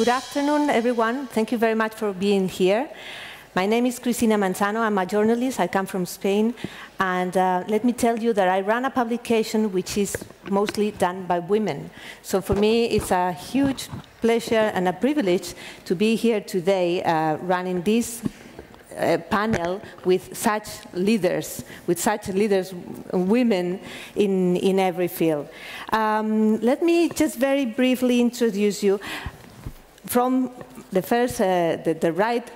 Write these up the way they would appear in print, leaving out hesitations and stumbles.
Good afternoon, everyone. Thank you very much for being here. My name is Christina Manzano. I'm a journalist. I come from Spain. And let me tell you that I run a publication which is mostly done by women. So for me, it's a huge pleasure and a privilege to be here today running this panel with such leaders, women in every field. Let me just very briefly introduce you. From the first, the right,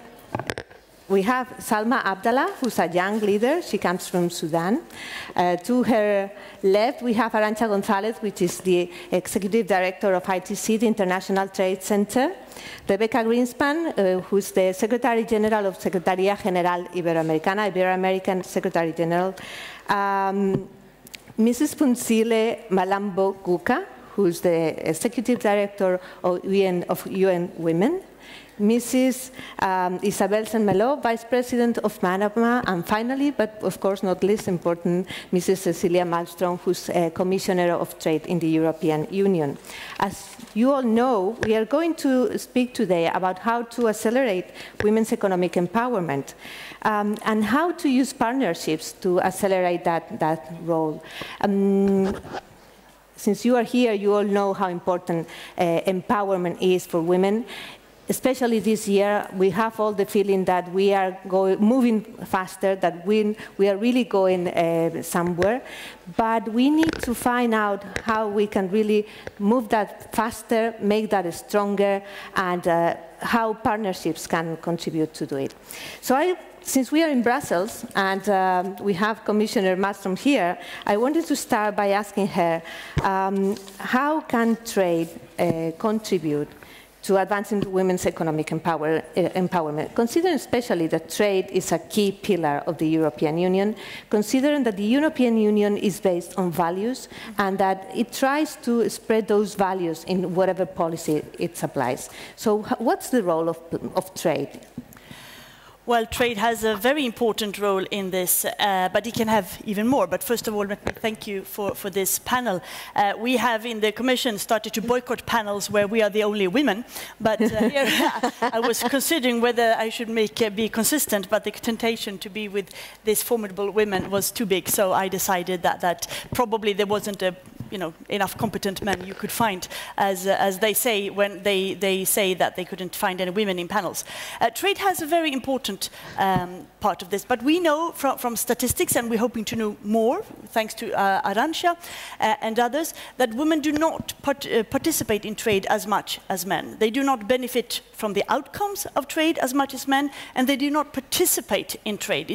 we have Salma Abdallah, who's a young leader. She comes from Sudan. To her left, we have Arantxa González, which is the Executive Director of ITC, the International Trade Center. Rebecca Greenspan, who's the Secretary General of Secretaría General Iberoamericana, Ibero-American Secretary General. Mrs. Punsile Malambo Guka, who's the Executive Director of UN Women. Mrs. Isabel Saint-Malo, Vice President of Manama, and finally, but of course not least important, Mrs. Cecilia Malmström, who's Commissioner of Trade in the European Union. As you all know, we are going to speak today about how to accelerate women's economic empowerment and how to use partnerships to accelerate that role. Since you are here, you all know how important empowerment is for women. Especially this year, we have all the feeling that we are moving faster, that we are really going somewhere. But we need to find out how we can really move that faster, make that stronger, and how partnerships can contribute to do it. So since we are in Brussels and we have Commissioner Malmström here, I wanted to start by asking her, how can trade contribute to advancing women's economic empowerment, considering especially that trade is a key pillar of the European Union, considering that the European Union is based on values and that it tries to spread those values in whatever policy it applies. So what's the role of trade? Well, trade has a very important role in this, but it can have even more. But first of all, let me thank you for this panel. We have in the Commission started to boycott panels where we are the only women. But here I was considering whether I should be consistent, but the temptation to be with these formidable women was too big. So I decided that probably there wasn't enough competent men you could find, as they say when they say that they couldn't find any women in panels. Trade has a very important part of this, but we know from statistics, and we're hoping to know more, thanks to Arantxa and others, that women do not participate in trade as much as men. They do not benefit from the outcomes of trade as much as men, and they do not participate in trade.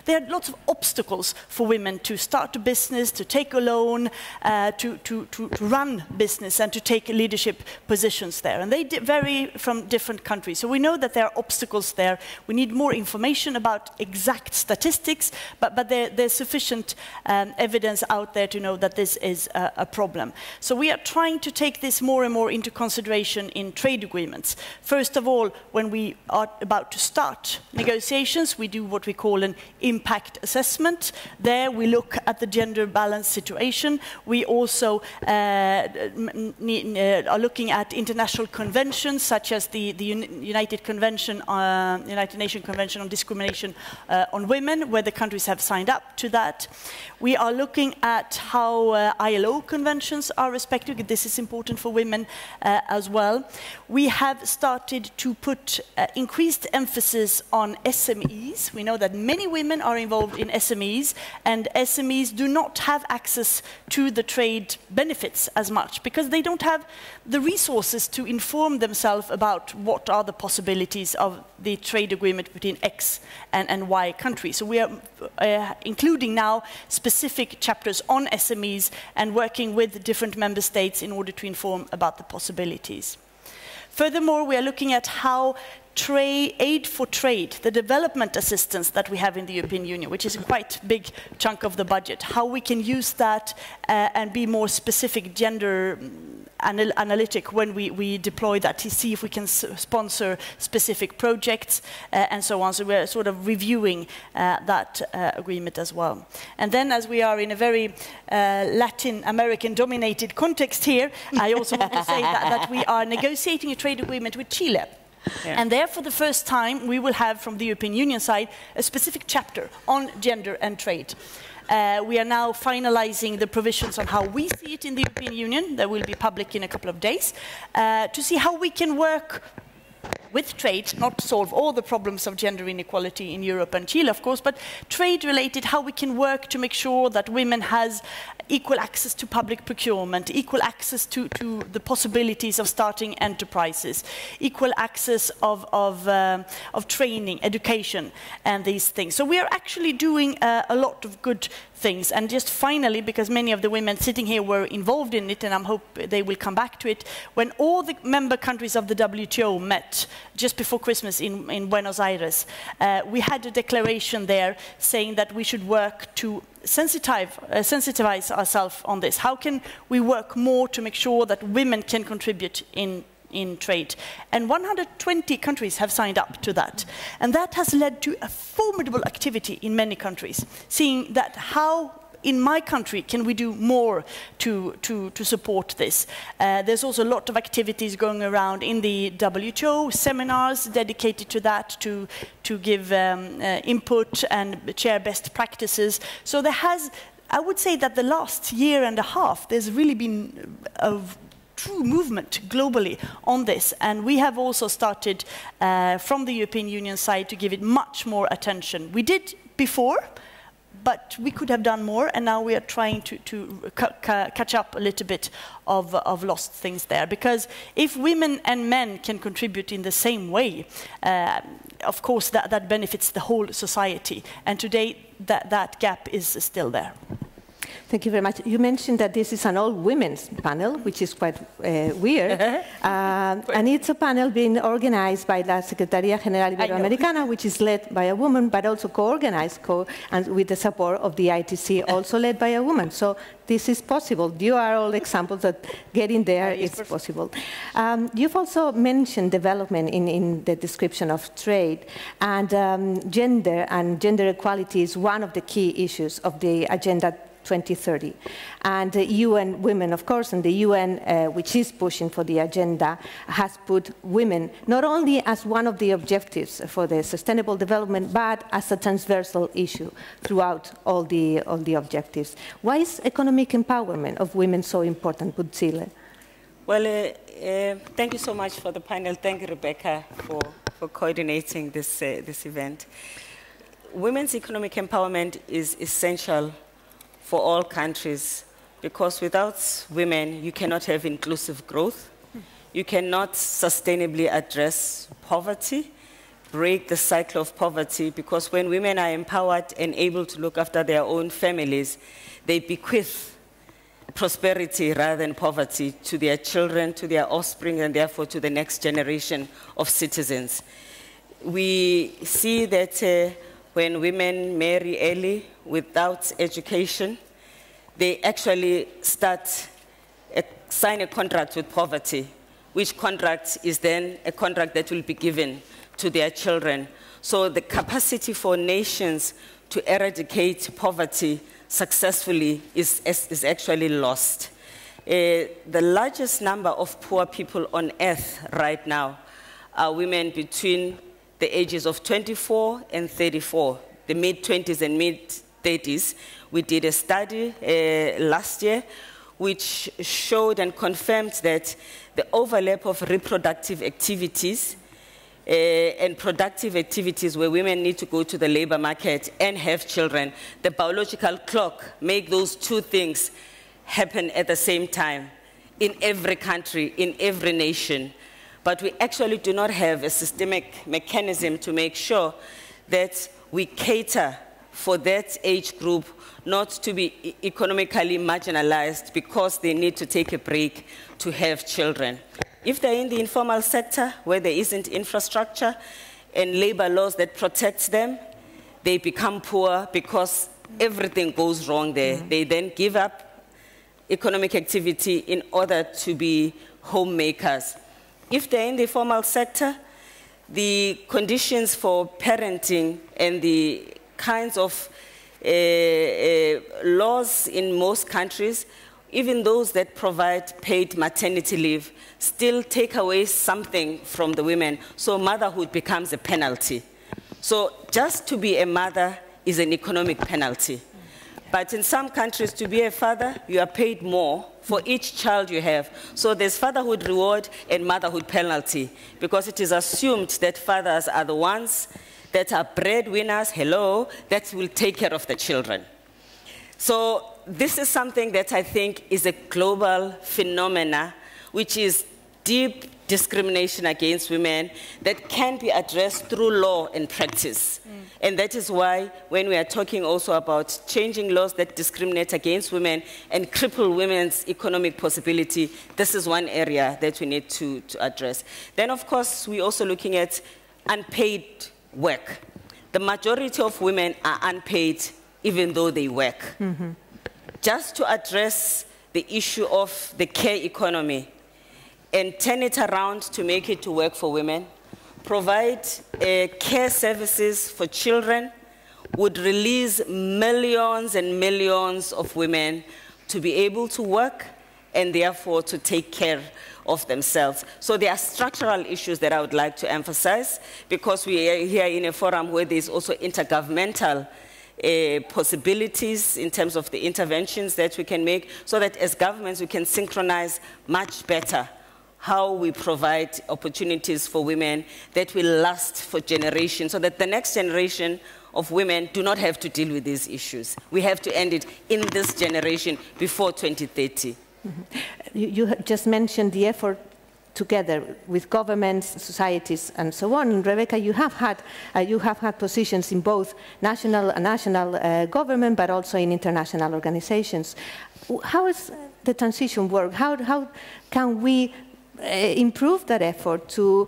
There are lots of obstacles for women to start a business, to take a loan, to run business, and to take leadership positions there. And they vary from different countries. So we know that there are obstacles there. We need more information about exact statistics, but there's sufficient evidence out there to know that this is a problem. So we are trying to take this more and more into consideration in trade agreements. First of all, when we are about to start negotiations, we do what we call an impact assessment. There we look at the gender balance situation. We also are looking at international conventions, such as the United Nations Convention on Discrimination on Women, where the countries have signed up to that. We are looking at how ILO conventions are respected. This is important for women as well. We have started to put increased emphasis on SMEs. We know that many women are involved in SMEs, and SMEs do not have access to the trade benefits as much because they don't have the resources to inform themselves about what are the possibilities of the trade agreement between X and Y countries. So we are including now specific chapters on SMEs and working with different member states in order to inform about the possibilities. Furthermore, we are looking at how aid for trade, the development assistance that we have in the European Union, which is a quite big chunk of the budget, how we can use that and be more specific gender analytic when we deploy that to see if we can sponsor specific projects and so on. So we're sort of reviewing that agreement as well. And then, as we are in a very Latin American-dominated context here, I also want to say that we are negotiating a trade agreement with Chile. Yeah. And there, for the first time, we will have, from the European Union side, a specific chapter on gender and trade. We are now finalizing the provisions on how we see it in the European Union. That will be public in a couple of days, to see how we can work with trade, not solve all the problems of gender inequality in Europe and Chile, of course, but trade-related, how we can work to make sure that women has equal access to public procurement, equal access to the possibilities of starting enterprises, equal access of training, education, and these things. So we are actually doing a lot of good things. And just finally, because many of the women sitting here were involved in it, and I hope they will come back to it, when all the member countries of the WTO met just before Christmas in Buenos Aires, we had a declaration there saying that we should work to sensitize ourselves on this. How can we work more to make sure that women can contribute in trade? And 120 countries have signed up to that. And that has led to a formidable activity in many countries, seeing that how in my country can we do more to support this. There's also a lot of activities going around in the WTO, seminars dedicated to that, to give input and share best practices. So there has, I would say that the last year and a half, there's really been a true movement globally on this, and we have also started from the European Union side to give it much more attention. We did before, but we could have done more, and now we are trying to catch up a little bit of lost things there. Because if women and men can contribute in the same way, of course that benefits the whole society. And today that gap is still there. Thank you very much. You mentioned that this is an all-women's panel, which is quite weird. And it's a panel being organized by la Secretaría General Iberoamericana, which is led by a woman, but also co-organized and with the support of the ITC, also led by a woman. So this is possible. You are all examples that getting there is possible. You've also mentioned development in the description of trade, and gender equality is one of the key issues of the Agenda 2030. And the UN Women, of course, and the UN, which is pushing for the agenda, has put women not only as one of the objectives for the sustainable development, but as a transversal issue throughout all the objectives. Why is economic empowerment of women so important, Chile? Well, thank you so much for the panel. Thank you, Rebecca, for coordinating this event. Women's economic empowerment is essential for all countries, because without women, you cannot have inclusive growth. You cannot sustainably address poverty, break the cycle of poverty, because when women are empowered and able to look after their own families, they bequeath prosperity rather than poverty to their children, to their offspring, and therefore to the next generation of citizens. We see that when women marry early without education, they actually sign a contract with poverty, which contract is then a contract that will be given to their children. So the capacity for nations to eradicate poverty successfully is actually lost. The largest number of poor people on earth right now are women between the ages of 24 and 34, the mid-20s and mid-30s. We did a study last year which showed and confirmed that the overlap of reproductive activities and productive activities where women need to go to the labor market and have children, the biological clock make those two things happen at the same time in every country, in every nation. But we actually do not have a systemic mechanism to make sure that we cater for that age group not to be economically marginalized because they need to take a break to have children. If they're in the informal sector where there isn't infrastructure and labor laws that protect them, they become poor because everything goes wrong there. They then give up economic activity in order to be homemakers. If they're in the formal sector, the conditions for parenting and the kinds of laws in most countries, even those that provide paid maternity leave, still take away something from the women, so motherhood becomes a penalty. So just to be a mother is an economic penalty. But in some countries, to be a father, you are paid more for each child you have. So there's fatherhood reward and motherhood penalty, because it is assumed that fathers are the ones that are breadwinners, that will take care of the children. So this is something that I think is a global phenomena, which is deep discrimination against women that can be addressed through law and practice. And that is why when we are talking also about changing laws that discriminate against women and cripple women's economic possibility, this is one area that we need to address. Then, of course, we're also looking at unpaid work. The majority of women are unpaid even though they work. Just to address the issue of the care economy and turn it around to make it to work for women, provide care services for children, would release millions and millions of women to be able to work and therefore to take care of themselves. So there are structural issues that I would like to emphasize, because we are here in a forum where there's also intergovernmental possibilities in terms of the interventions that we can make, so that as governments we can synchronize much better how we provide opportunities for women that will last for generations, so that the next generation of women do not have to deal with these issues. We have to end it in this generation before 2030. You just mentioned the effort together with governments, societies, and so on. And Rebecca, you have had positions in both national government, but also in international organizations. How is the transition work? How can we improve that effort to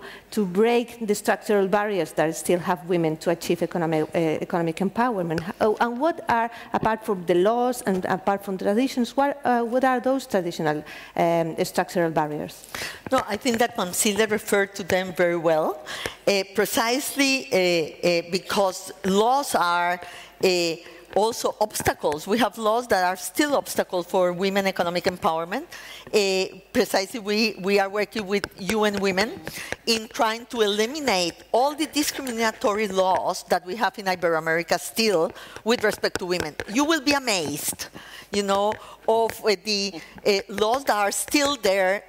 break the structural barriers that still have women to achieve economic empowerment? And what are, apart from the laws and apart from traditions, what are those traditional structural barriers? No, I think that Mamsile referred to them very well, precisely because laws are also obstacles. We have laws that are still obstacles for women economic empowerment. Precisely, we are working with UN Women in trying to eliminate all the discriminatory laws that we have in Iberoamerica still with respect to women. You will be amazed, you know, of the laws that are still there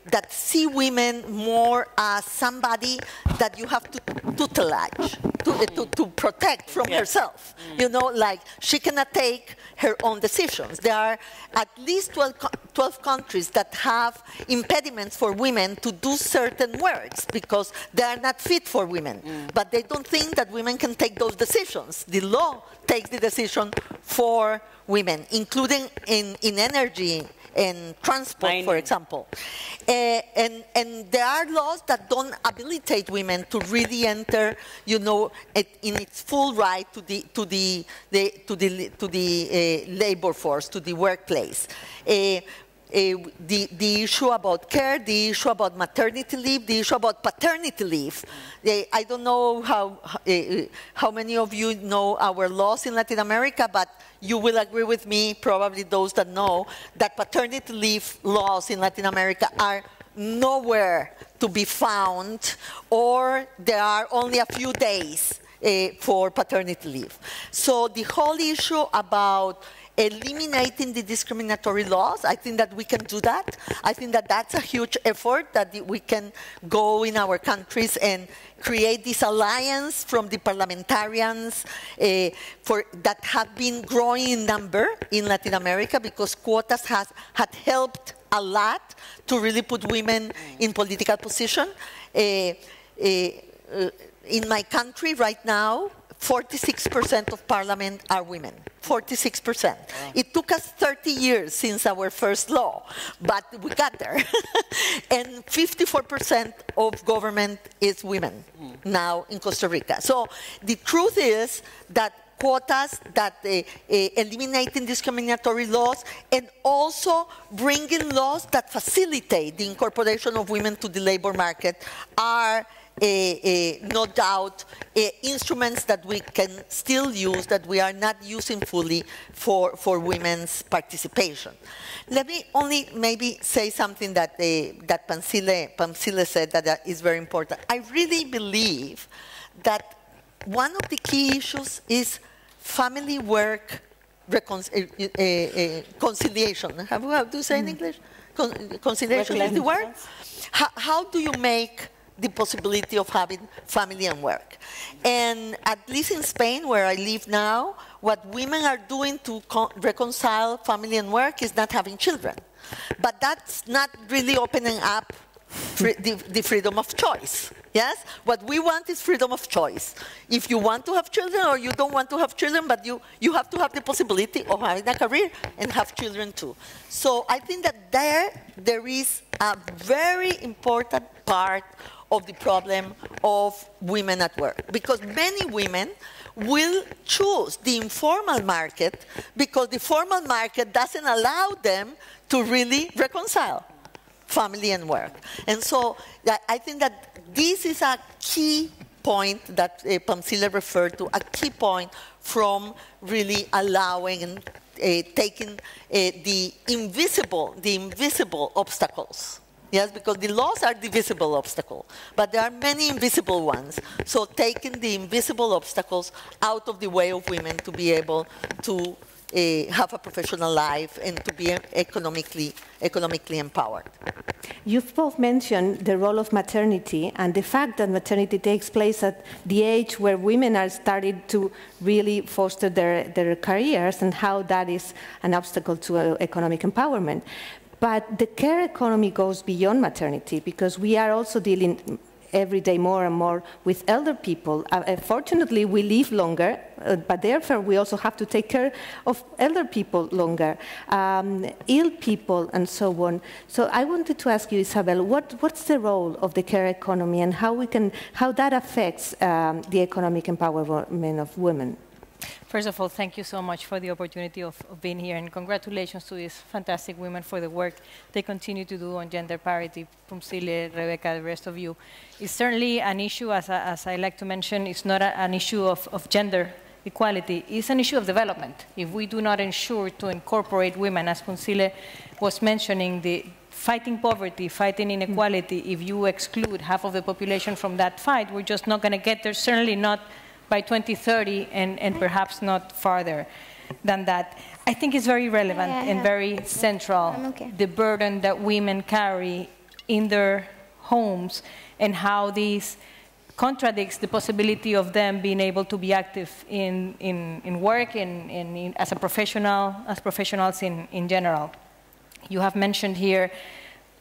that see women more as somebody that you have to tutelage, to protect from herself. You know, like she cannot take her own decisions. There are at least 12 countries that have impediments for women to do certain works because they are not fit for women. But they don't think that women can take those decisions. The law takes the decision for women, including in energy and transport, for example. And there are laws that don't habilitate women to really enter, you know, in its full right to the labor force, to the workplace. The issue about care, the issue about maternity leave, the issue about paternity leave. I don't know how many of you know our laws in Latin America, but you will agree with me, probably those that know, that paternity leave laws in Latin America are nowhere to be found, or there are only a few days for paternity leave. So the whole issue about eliminating the discriminatory laws, I think that we can do that. I think that that's a huge effort that we can go in our countries and create this alliance from the parliamentarians that have been growing in number in Latin America, because quotas had helped a lot to really put women in political position. In my country right now, 46% of parliament are women, 46%. Wow. It took us 30 years since our first law, but we got there. And 54% of government is women now in Costa Rica. So the truth is that quotas, that eliminating discriminatory laws, and also bringing laws that facilitate the incorporation of women to the labor market are no doubt instruments that we can still use, that we are not using fully for women's participation. Let me only maybe say something that that Pamsile said that is very important. I really believe that one of the key issues is family work conciliation. How do you say in English? Conciliation is the word? How do you make the possibility of having family and work? And at least in Spain, where I live now, what women are doing to reconcile family and work is not having children. But that's not really opening up the freedom of choice. Yes? What we want is freedom of choice. If you want to have children or you don't want to have children, but you have to have the possibility of having a career and have children too. So I think that there is a very important part of the problem of women at work, because many women will choose the informal market because the formal market doesn't allow them to really reconcile family and work. And so I think that this is a key point that Pamsile referred to, a key point from really allowing and taking the invisible obstacles. Yes, because the laws are the visible obstacle, but there are many invisible ones. So taking the invisible obstacles out of the way of women to be able to have a professional life and to be economically empowered. You've both mentioned the role of maternity and the fact that maternity takes place at the age where women are starting to really foster their careers, and how that is an obstacle to economic empowerment. But the care economy goes beyond maternity, because we are also dealing every day more and more with elder people. Fortunately, we live longer, but therefore we also have to take care of elder people longer, ill people, and so on. So I wanted to ask you, Isabel, what's the role of the care economy, and how that affects the economic empowerment of women? First of all, thank you so much for the opportunity of being here, and congratulations to these fantastic women for the work they continue to do on gender parity. Pamsile, Rebecca, the rest of you. It's certainly an issue, as I like to mention, it's not an issue of gender equality, it's an issue of development. If we do not ensure to incorporate women, as Pamsile was mentioning, the fighting poverty, fighting inequality, if you exclude half of the population from that fight, we're just not going to get there, certainly not by 2030, and perhaps not farther than that. I think it's very relevant and very central, the burden that women carry in their homes, and how this contradicts the possibility of them being able to be active in work and as professionals in general. You have mentioned here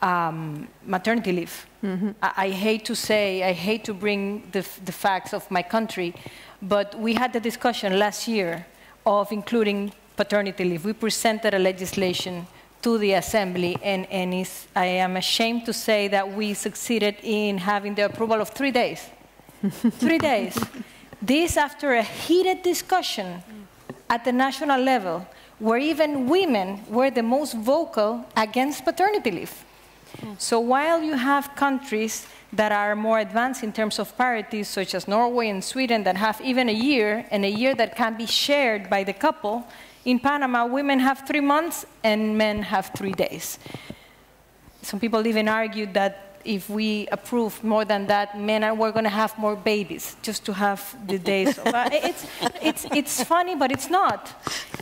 maternity leave. Mm-hmm. I hate to bring the facts of my country, but we had the discussion last year of including paternity leave. We presented a legislation to the Assembly, and I am ashamed to say that we succeeded in having the approval of 3 days. 3 days. This after a heated discussion at the national level, where even women were the most vocal against paternity leave. So while you have countries that are more advanced in terms of parity, such as Norway and Sweden, that have even a year, and a year that can be shared by the couple, in Panama, women have 3 months and men have 3 days. Some people even argued that if we approve more than that, men were going to have more babies, just to have the days. It's funny, but it's not.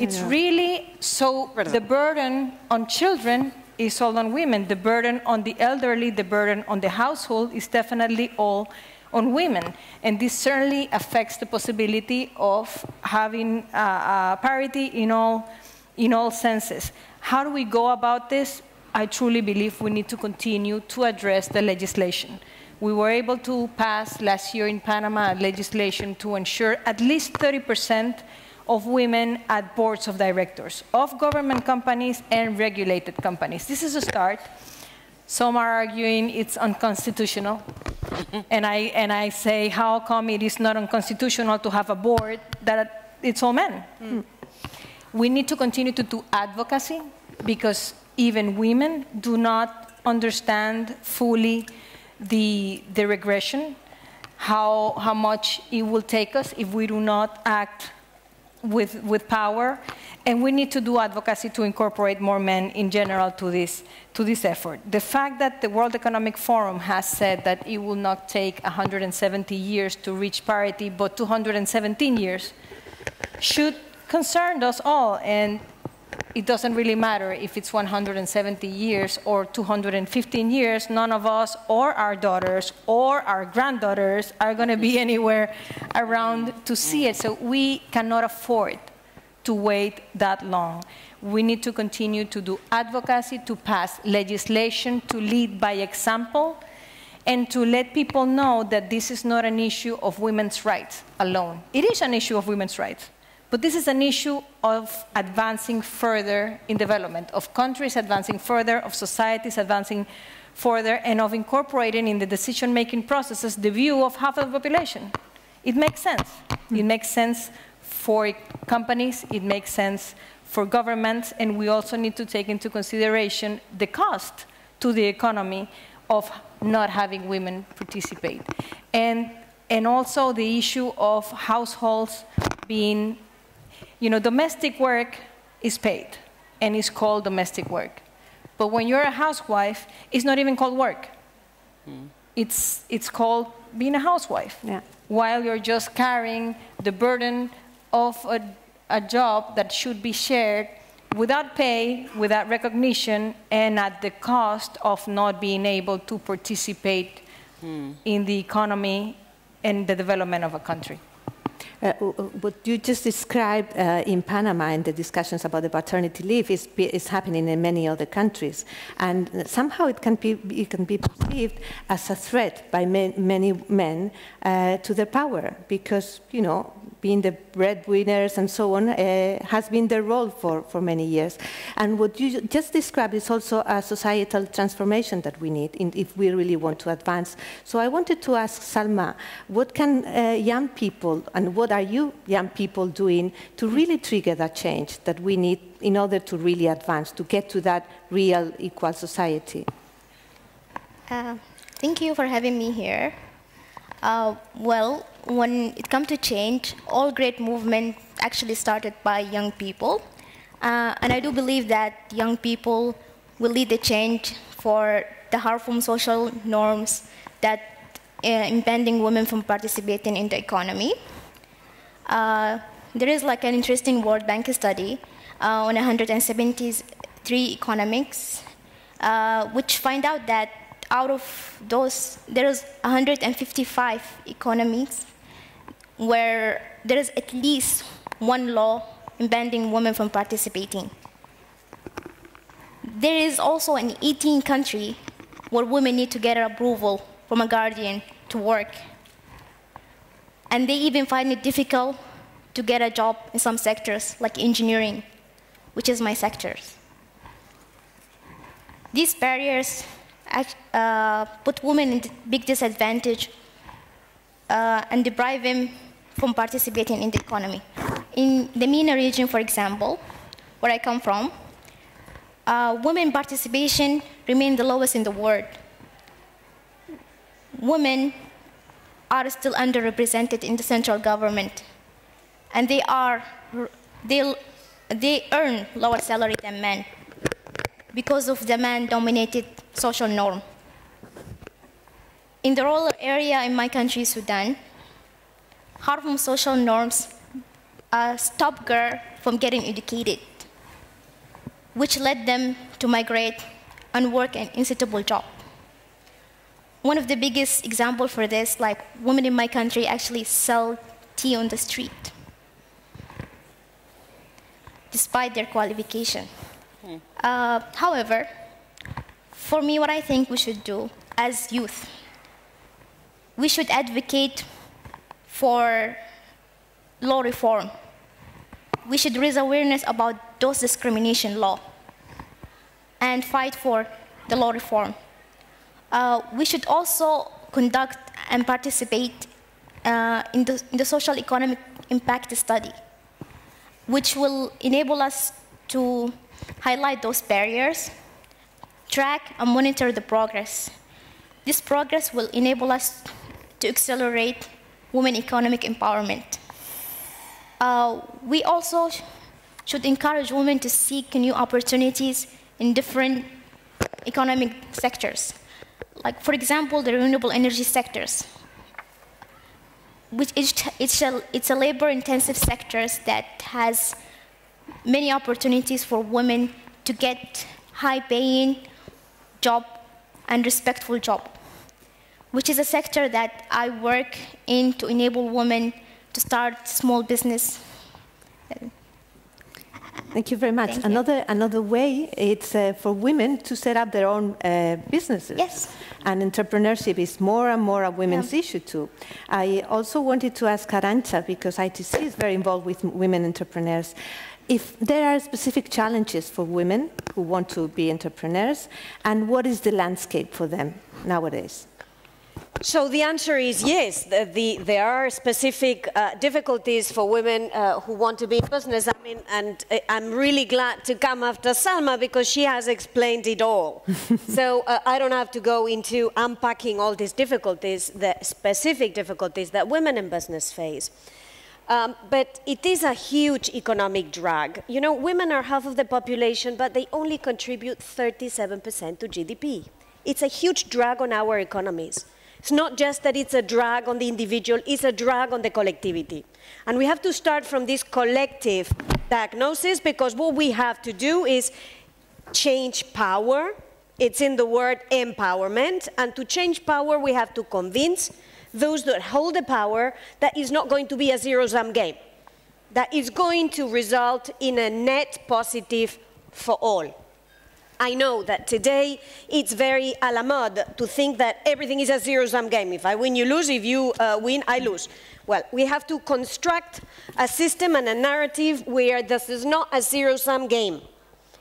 It's really, so the burden on children is all on women. The burden on the elderly, the burden on the household is definitely all on women. And this certainly affects the possibility of having parity in all senses. How do we go about this? I truly believe we need to continue to address the legislation. We were able to pass last year in Panama legislation to ensure at least 30% of women at boards of directors of government companies and regulated companies. This is a start. Some are arguing it's unconstitutional. And I say, how come it is not unconstitutional to have a board that it's all men. We need to continue to do advocacy, because even women do not understand fully the regression, how much it will take us if we do not act with power. And we need to do advocacy to incorporate more men in general to this effort. The fact that the World Economic Forum has said that it will not take 170 years to reach parity, but 217 years, should concern us all. And it doesn't really matter if it's 170 years or 215 years. None of us or our daughters or our granddaughters are going to be anywhere around to see it. So we cannot afford to wait that long. We need to continue to do advocacy, to pass legislation, to lead by example, and to let people know that this is not an issue of women's rights alone. It is an issue of women's rights, but this is an issue of advancing further in development, of countries advancing further, of societies advancing further, and of incorporating in the decision-making processes the view of half of the population. It makes sense. It makes sense for companies, it makes sense for governments, and we also need to take into consideration the cost to the economy of not having women participate. And also the issue of households being, domestic work is paid and is called domestic work. But when you're a housewife, it's not even called work. It's called being a housewife, while you're just carrying the burden of a job that should be shared without pay, without recognition, and at the cost of not being able to participate in the economy and the development of a country. What you just described in Panama and the discussions about the paternity leave is happening in many other countries, and somehow it can be perceived as a threat by many men to their power, because being the breadwinners and so on has been their role for many years. And what you just described is also a societal transformation that we need if we really want to advance. So I wanted to ask Salma, what can young people, and what are you young people doing to really trigger that change that we need in order to really advance, to get to that real equal society? Thank you for having me here. Well, when it comes to change, all great movements actually started by young people. And I do believe that young people will lead the change for the harmful social norms that impeding women from participating in the economy. There is like an interesting World Bank study on 173 economics, which find out that out of those, there is 155 economies where there is at least one law impeding women from participating. There is also an 18 country where women need to get approval from a guardian to work. And they even find it difficult to get a job in some sectors, like engineering, which is my sector. These barriers put women in big disadvantage and deprive them from participating in the economy. In the MENA region, for example, where I come from, women participation remains the lowest in the world. Women are still underrepresented in the central government, and they earn lower salary than men because of the man-dominated social norm. In the rural area in my country, Sudan, harmful social norms stopped girls from getting educated, which led them to migrate and work an unsuitable job. One of the biggest examples for this, like women in my country actually sell tea on the street, despite their qualification. However, for me, what I think we should do as youth, we should advocate for law reform. We should raise awareness about those discrimination law and fight for the law reform. We should also conduct and participate in the social economic impact study which will enable us to highlight those barriers, track and monitor the progress. This progress will enable us to accelerate women economic empowerment. We also should encourage women to seek new opportunities in different economic sectors. Like, for example, the renewable energy sectors, which it's a labor-intensive sector that has many opportunities for women to get high-paying job and respectful job, which is a sector that I work in to enable women to start small business. Thank you very much. Another way, it's for women to set up their own businesses. Yes. And entrepreneurship is more and more a women's issue too. I also wanted to ask Arantxa, because ITC is very involved with women entrepreneurs, if there are specific challenges for women who want to be entrepreneurs, and what is the landscape for them nowadays? So the answer is yes. There are specific difficulties for women who want to be in business. I mean, and I'm really glad to come after Salma because she has explained it all. So I don't have to go into unpacking all these difficulties, the specific difficulties that women in business face. But it is a huge economic drag. You know, women are half of the population, but they only contribute 37% to GDP. It's a huge drag on our economies. It's not just that it's a drag on the individual, it's a drag on the collectivity. And we have to start from this collective diagnosis, because what we have to do is change power. It's in the word empowerment. And to change power, we have to convince those that hold the power that it's not going to be a zero-sum game, that is going to result in a net positive for all. I know that today it's very a la mode to think that everything is a zero-sum game. If I win, you lose. If you win, I lose. Well, we have to construct a system and a narrative where this is not a zero-sum game.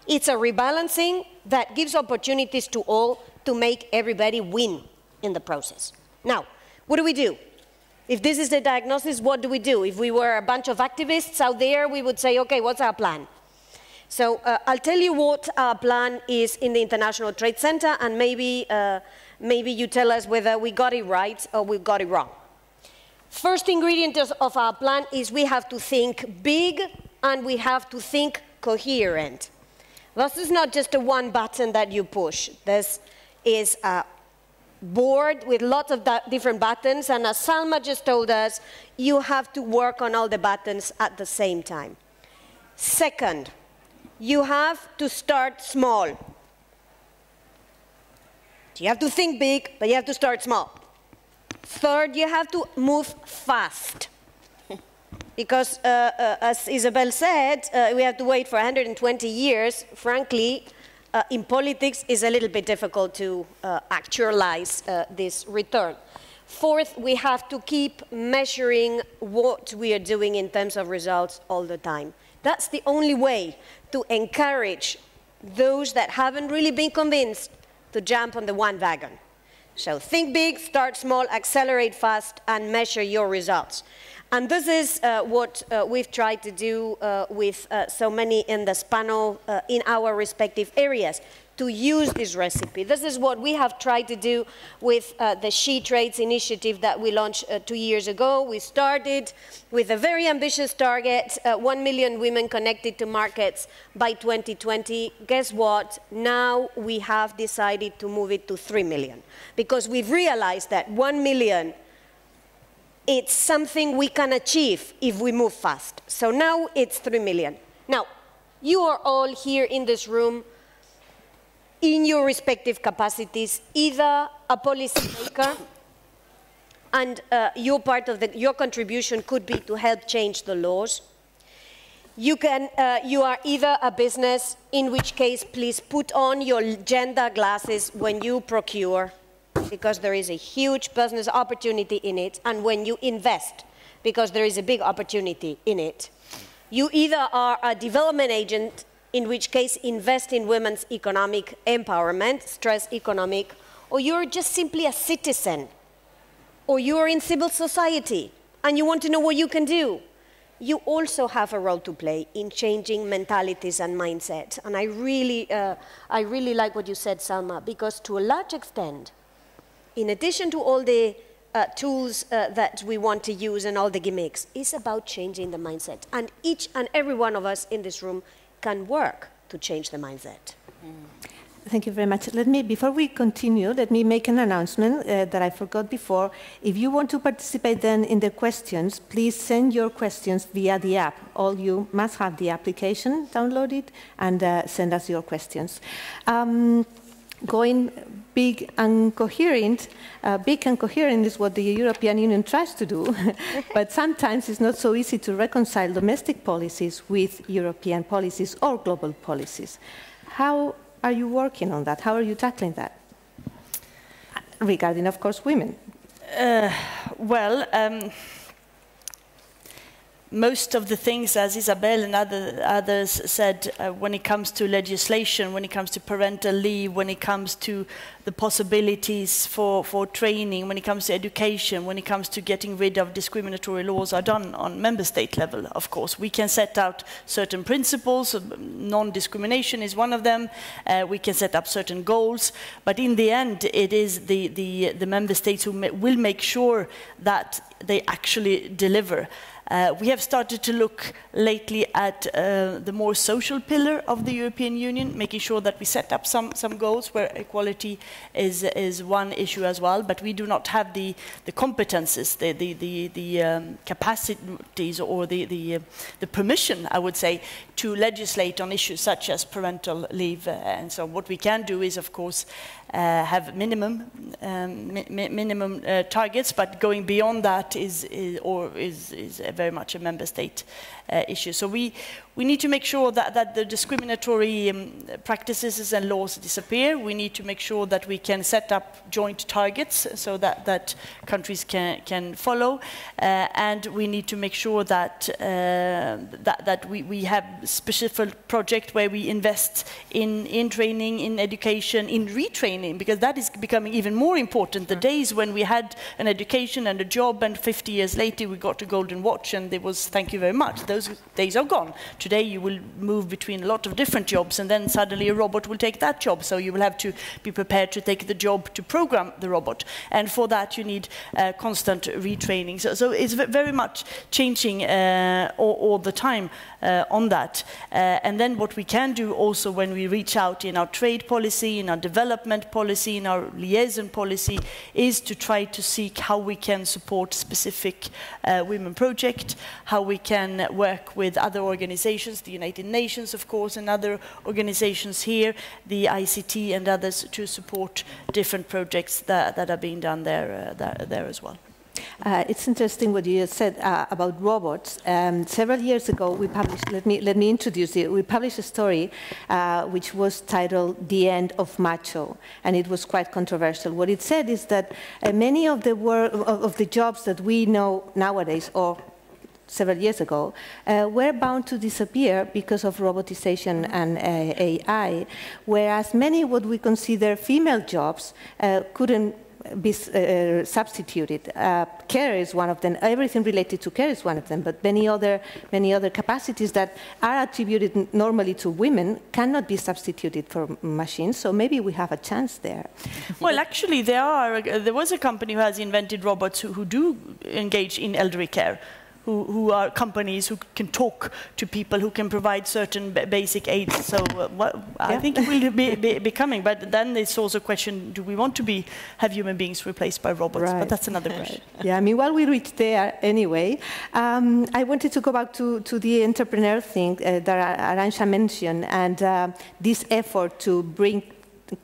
It's a rebalancing that gives opportunities to all to make everybody win in the process. Now, what do we do? If this is the diagnosis, what do we do? If we were a bunch of activists out there, we would say, okay, what's our plan? So I'll tell you what our plan is in the International Trade Center, and maybe you tell us whether we got it right or we got it wrong. First ingredient of our plan is we have to think big and we have to think coherent. This is not just a one button that you push. This is a board with lots of different buttons, and as Salma just told us, you have to work on all the buttons at the same time. Second, you have to start small. You have to think big, but you have to start small. Third, you have to move fast. Because, as Isabel said, we have to wait for 120 years. Frankly, in politics, it's a little bit difficult to actualize this return. Fourth, we have to keep measuring what we are doing in terms of results all the time. That's the only way to encourage those that haven't really been convinced to jump on the one wagon. So think big, start small, accelerate fast, and measure your results. And this is what we've tried to do with so many in this panel in our respective areas, to use this recipe. This is what we have tried to do with the She Trades initiative that we launched 2 years ago. We started with a very ambitious target, 1 million women connected to markets by 2020. Guess what? Now we have decided to move it to 3 million, because we've realized that 1 million, it's something we can achieve if we move fast. So now it's 3 million. Now, you are all here in this room in your respective capacities, either a policymaker, and your contribution could be to help change the laws. You are either a business, in which case please put on your gender glasses when you procure, because there is a huge business opportunity in it, and when you invest, because there is a big opportunity in it. You either are a development agent, in which case invest in women's economic empowerment, stress economic, or you're just simply a citizen, or you're in civil society, and you want to know what you can do. you also have a role to play in changing mentalities and mindsets. And I really like what you said, Salma, because to a large extent, in addition to all the tools that we want to use and all the gimmicks, it's about changing the mindset. And each and every one of us in this room can work to change the mindset. Thank you very much. Before we continue, let me make an announcement that I forgot before. If you want to participate then in the questions, please send your questions via the app. All you must have the application downloaded and send us your questions. Going big and coherent is what the European Union tries to do, but sometimes it's not so easy to reconcile domestic policies with European policies or global policies. How are you working on that? How are you tackling that? Regarding, of course, women. Most of the things, as Isabel and others said, when it comes to legislation, when it comes to parental leave, when it comes to the possibilities for training, when it comes to education, when it comes to getting rid of discriminatory laws, are done on member state level, of course. We can set out certain principles, non-discrimination is one of them, we can set up certain goals, but in the end it is the member states who will make sure that they actually deliver. We have started to look lately at the more social pillar of the European Union, making sure that we set up some goals where equality is one issue as well, but we do not have the competences, the capacities or the permission, I would say, to legislate on issues such as parental leave. And so what we can do is, of course, have minimum targets, but going beyond that is very much a member state issue. So we need to make sure that the discriminatory practices and laws disappear. We need to make sure that we can set up joint targets so that countries can follow, and we need to make sure that we have specific project where we invest in training, in education, in retraining, because that is becoming even more important. The days when we had an education and a job and 50 years later we got a golden watch and there was thank you very much, those days are gone. Today you will move between a lot of different jobs and then suddenly a robot will take that job, so you will have to be prepared to take the job to program the robot, and for that you need constant retraining. So it's very much changing all the time on that. And then what we can do also when we reach out in our trade policy, in our development policy, in our liaison policy, is to try to seek how we can support specific women projects, how we can work with other organizations, the United Nations, of course, and other organizations here, the ICT and others, to support different projects that are being done there as well. It's interesting what you said about robots. Several years ago, we published, let me introduce it, we published a story which was titled The End of Macho, and it was quite controversial. What it said is that many of the jobs that we know nowadays, or several years ago, were bound to disappear because of robotization and AI, whereas many what we consider female jobs couldn't be substituted. Care is one of them. Everything related to care is one of them. But many other capacities that are attributed normally to women cannot be substituted for machines. So maybe we have a chance there. Well, actually, there was a company who has invented robots who do engage in elderly care. Who are companies who can talk to people, who can provide certain basic aids. So I think it will be coming. But then it's also a question, do we want to have human beings replaced by robots? Right. But that's another question. Yeah, I mean, while we reach there anyway, I wanted to go back to the entrepreneur thing that Arantxa mentioned, and this effort to bring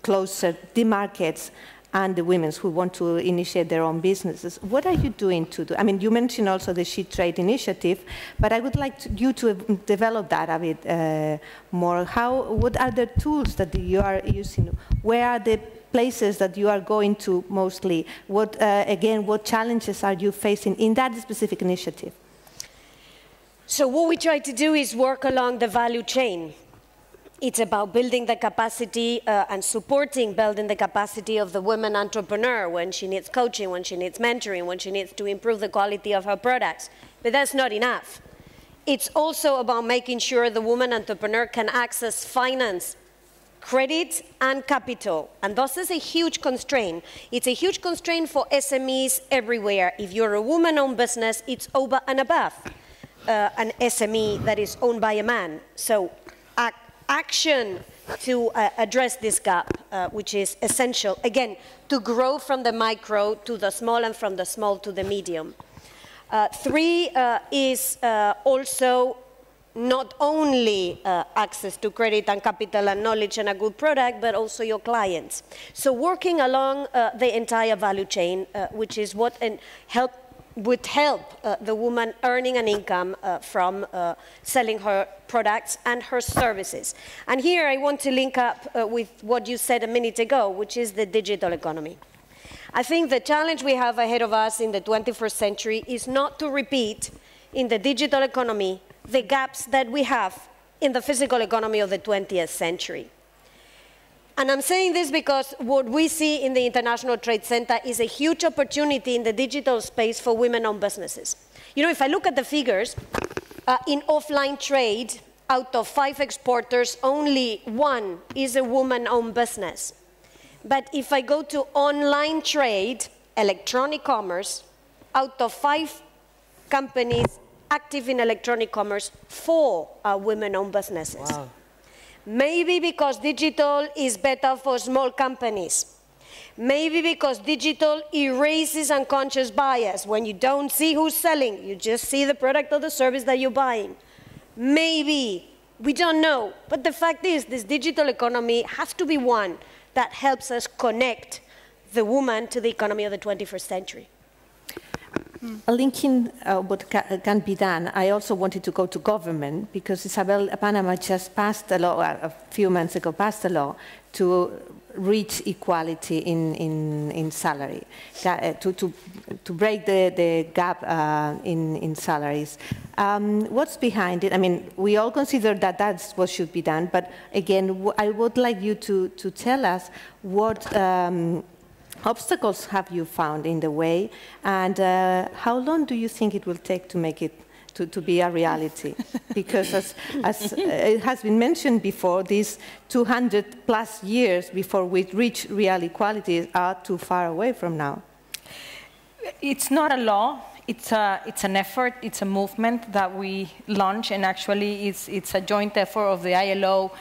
closer the markets and the women who want to initiate their own businesses. What are you doing to do? I mean, you mentioned also the She Trade initiative, but I would like you to develop that a bit more. What are the tools that you are using? Where are the places that you are going to mostly? What challenges are you facing in that specific initiative? So what we try to do is work along the value chain. It's about building the capacity and supporting building the capacity of the woman entrepreneur when she needs coaching, when she needs mentoring, when she needs to improve the quality of her products. But that's not enough. It's also about making sure the woman entrepreneur can access finance, credit and capital. And this is a huge constraint. It's a huge constraint for SMEs everywhere. If you're a woman-owned business, it's over and above an SME that is owned by a man. So action to address this gap, which is essential, again, to grow from the micro to the small and from the small to the medium. 3 is also not only access to credit and capital and knowledge and a good product, but also your clients. So working along the entire value chain, which is what would help the woman earning an income from selling her products and her services. And here I want to link up with what you said a minute ago, which is the digital economy. I think the challenge we have ahead of us in the 21st century is not to repeat in the digital economy the gaps that we have in the physical economy of the 20th century. And I'm saying this because what we see in the International Trade Center is a huge opportunity in the digital space for women-owned businesses. You know, if I look at the figures, in offline trade, out of 5 exporters, only 1 is a woman-owned business. But if I go to online trade, electronic commerce, out of 5 companies active in electronic commerce, 4 are women-owned businesses. Wow. Maybe because digital is better for small companies. Maybe because digital erases unconscious bias. When you don't see who's selling, you just see the product or the service that you're buying. Maybe, we don't know. But the fact is, this digital economy has to be one that helps us connect the woman to the economy of the 21st century. Linking what can be done, I also wanted to go to government because Isabel Panama just passed a law, a few months ago, passed a law to reach equality in salary, to break the gap in salaries. What's behind it? I mean, we all consider that that's what should be done, but again, I would like you to tell us what obstacles have you found in the way, and how long do you think it will take to make it to be a reality? Because as it has been mentioned before, these 200+ years before we reach real equality are too far away from now. It's not a law. It's an effort. It's a movement that we launch, and actually it's a joint effort of the ILO,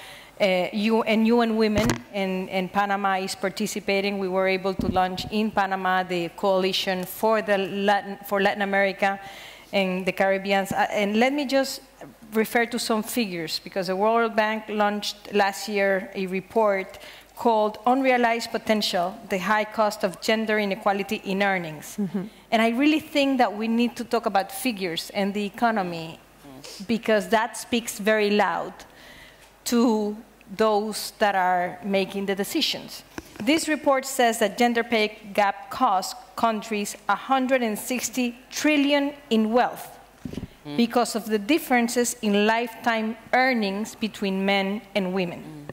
UN Women, and Panama is participating. We were able to launch in Panama the coalition for Latin America and the Caribbean. And let me just refer to some figures, because the World Bank launched last year a report called Unrealized Potential, the High Cost of Gender Inequality in Earnings. Mm-hmm. And I really think that we need to talk about figures and the economy, because that speaks very loud to those that are making the decisions. This report says that gender pay gap costs countries 160 trillion in wealth because of the differences in lifetime earnings between men and women.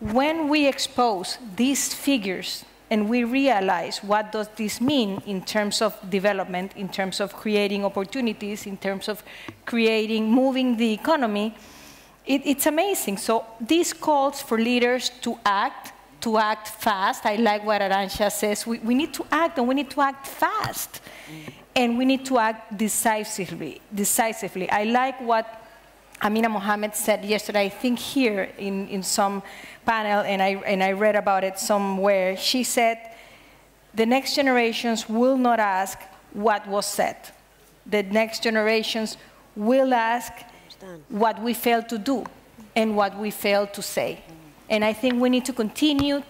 When we expose these figures and we realize what does this mean in terms of development, in terms of creating opportunities, in terms of moving the economy, it's amazing. So this calls for leaders to act fast. I like what Arantxa says. We need to act, and we need to act fast. And we need to act decisively. I like what Amina Mohammed said yesterday, I think here in some panel, and I read about it somewhere. She said, the next generations will not ask what was said. The next generations will ask what we failed to do and what we failed to say. And I think we need to continue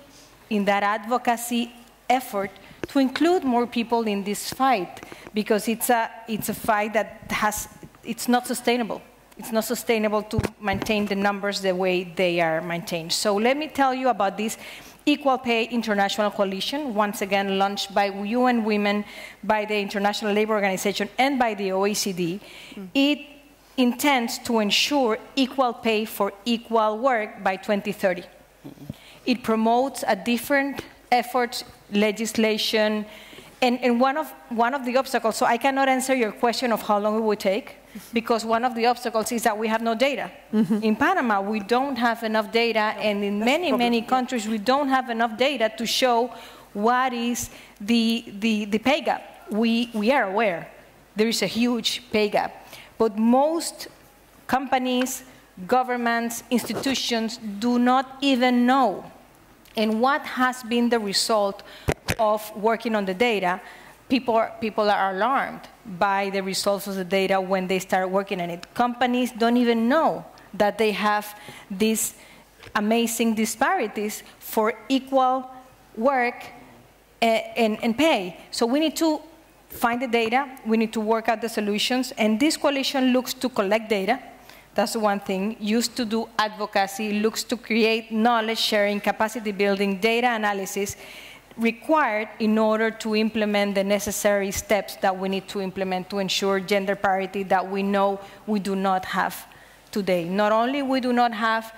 in that advocacy effort to include more people in this fight, because it's a fight that it's not sustainable. It's not sustainable to maintain the numbers the way they are maintained. So let me tell you about this Equal Pay International Coalition, once again launched by UN Women, by the International Labour Organization, and by the OECD. It intends to ensure equal pay for equal work by 2030. It promotes a different efforts, legislation, and one of the obstacles, so I cannot answer your question of how long it would take, because one of the obstacles is that we have no data. In Panama, we don't have enough data, and in many countries, we don't have enough data to show what is the pay gap. We are aware there is a huge pay gap, but most companies, governments, institutions do not even know. And what has been the result of working on the data? People are alarmed by the results of the data when they start working on it. Companies don't even know that they have these amazing disparities for equal work and pay. So we need to find the data, we need to work out the solutions, and this coalition looks to collect data. That's one thing. Used to do advocacy, looks to create knowledge sharing, capacity building, data analysis required in order to implement the necessary steps that we need to implement to ensure gender parity that we know we do not have today. Not only we do not have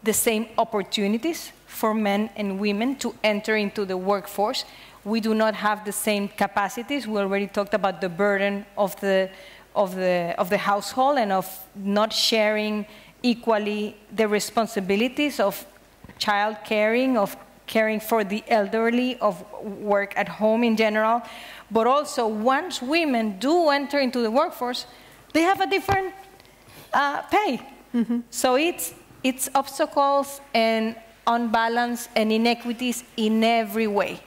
the same opportunities for men and women to enter into the workforce, we do not have the same capacities. We already talked about the burden of the household and of not sharing equally the responsibilities of child caring, of caring for the elderly, of work at home in general. But also, once women do enter into the workforce, they have a different pay. So it's obstacles and unbalance and inequities in every way.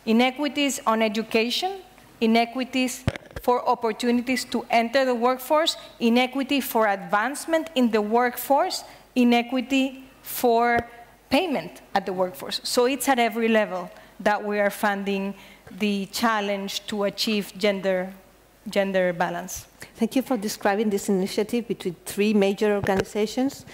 Inequities on education, inequities for opportunities to enter the workforce, inequity for advancement in the workforce, inequity for payment at the workforce. So it's at every level that we are funding the challenge to achieve gender balance. Thank you for describing this initiative between 3 major organizations.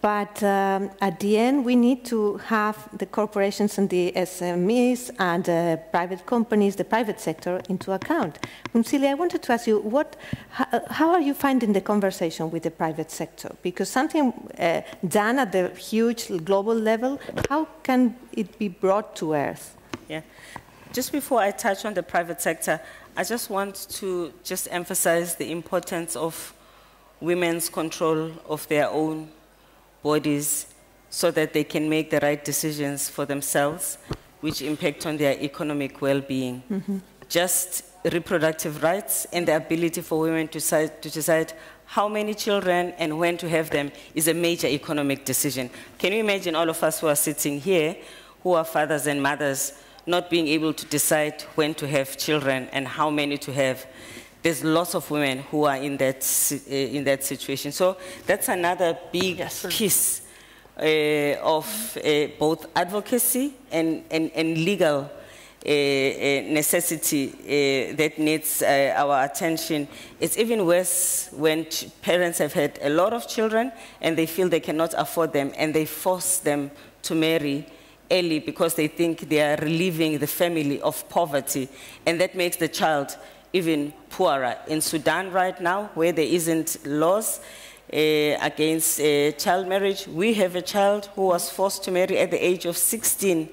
But at the end, we need to have the corporations and the SMEs and private companies, the private sector, into account. Untitled, I wanted to ask you, how are you finding the conversation with the private sector? Because something done at the huge global level, how can it be brought to earth? Yeah. Just before I touch on the private sector, I just want to emphasize the importance of women's control of their own bodies so that they can make the right decisions for themselves, which impact on their economic well-being. Just reproductive rights and the ability for women to decide how many children and when to have them is a major economic decision. Can you imagine all of us who are sitting here, who are fathers and mothers, not being able to decide when to have children and how many to have? There's lots of women who are in that situation. So that's another big piece of both advocacy and legal necessity that needs our attention. It's even worse when parents have had a lot of children and they feel they cannot afford them and they force them to marry early because they think they are relieving the family of poverty, and that makes the child even poorer. In Sudan right now, where there isn't laws against child marriage, we have a child who was forced to marry at the age of 16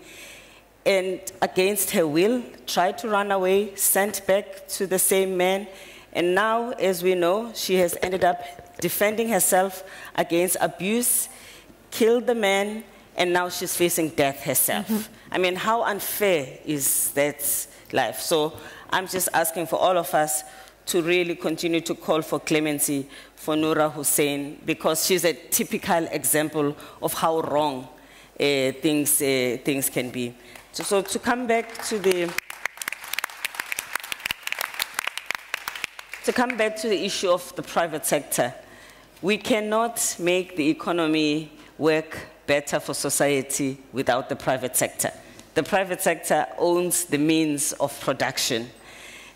and against her will, tried to run away, sent back to the same man, and now, as we know, she has ended up defending herself against abuse, killed the man, and now she's facing death herself. I mean, how unfair is that life? So I'm just asking for all of us to really continue to call for clemency for Noura Hussein, because she's a typical example of how wrong things can be. So to come back to the issue of the private sector, we cannot make the economy work better for society without the private sector. The private sector owns the means of production.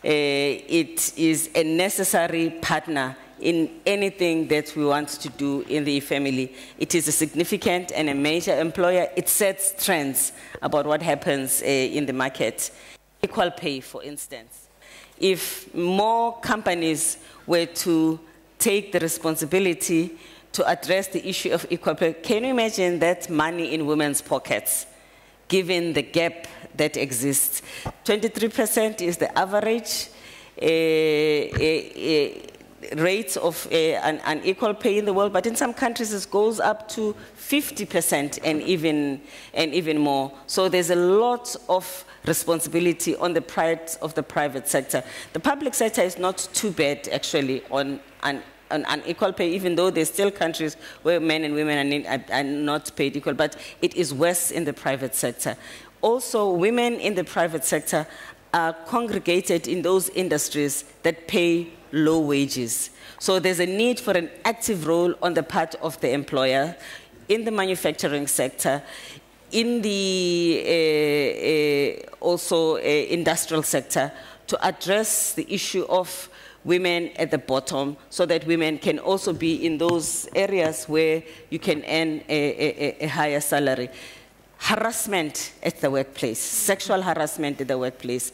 It is a necessary partner in anything that we want to do in the family. It is a significant and a major employer. It sets trends about what happens in the market. Equal pay, for instance. If more companies were to take the responsibility to address the issue of equal pay, can you imagine that money in women's pockets, given the gap that exists? 23% is the average. rates of unequal pay in the world, but in some countries it goes up to 50% and even more. So there's a lot of responsibility on the part of the private sector. The public sector is not too bad, actually, on unequal pay, even though there's still countries where men and women are not paid equal, but it is worse in the private sector. Also, women in the private sector are congregated in those industries that pay low wages. So there's a need for an active role on the part of the employer in the manufacturing sector, in the also industrial sector, to address the issue of women at the bottom, so that women can also be in those areas where you can earn a higher salary. Harassment at the workplace, sexual harassment at the workplace.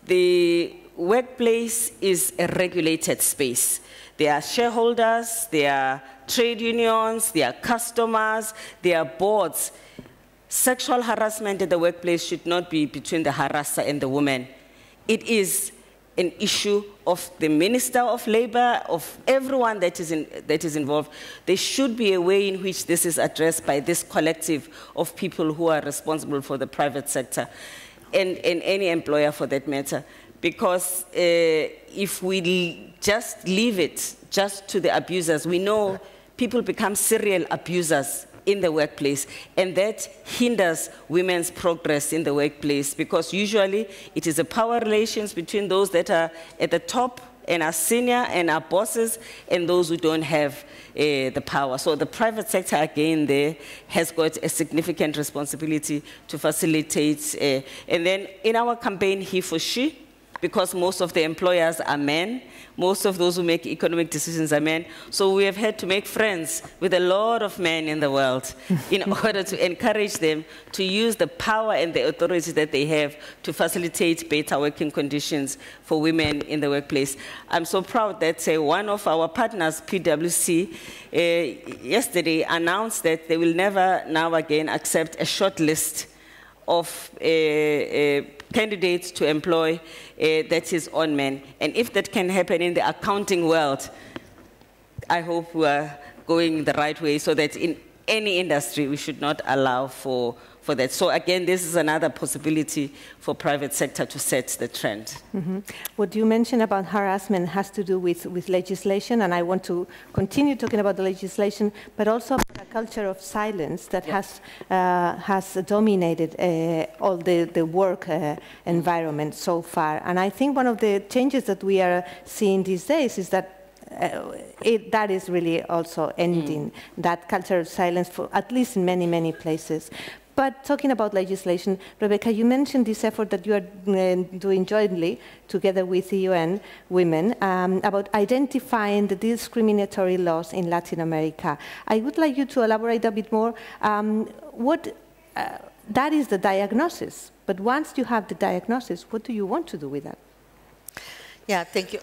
The workplace is a regulated space. There are shareholders, there are trade unions, there are customers, there are boards. Sexual harassment at the workplace should not be between the harasser and the woman. It is an issue of the Minister of Labor, of everyone that is involved. There should be a way in which this is addressed by this collective of people who are responsible for the private sector, and any employer for that matter. Because if we just leave it just to the abusers, we know people become serial abusers in the workplace, and that hinders women's progress in the workplace, because usually it is a power relations between those that are at the top and are senior and are bosses, and those who don't have the power. So the private sector, again, there has got a significant responsibility to facilitate. And then in our campaign, he for she, because most of the employers are men, most of those who make economic decisions are men. So we have had to make friends with a lot of men in the world in order to encourage them to use the power and the authority that they have to facilitate better working conditions for women in the workplace. I'm so proud that one of our partners, PwC, yesterday announced that they will never now again accept a short list of candidates to employ that is on men. And if that can happen in the accounting world, I hope we are going the right way, so that in any industry we should not allow for that. So again, this is another possibility for private sector to set the trend. Mm-hmm. What you mentioned about harassment has to do with legislation, and I want to continue talking about the legislation, but also about a culture of silence that has dominated all the work environment so far. And I think one of the changes that we are seeing these days is that that is really also ending, that culture of silence, for at least in many, many places. But talking about legislation, Rebecca, you mentioned this effort that you are doing jointly together with the UN Women about identifying the discriminatory laws in Latin America. I would like you to elaborate a bit more. That is the diagnosis, but once you have the diagnosis, what do you want to do with that? Yeah, thank you.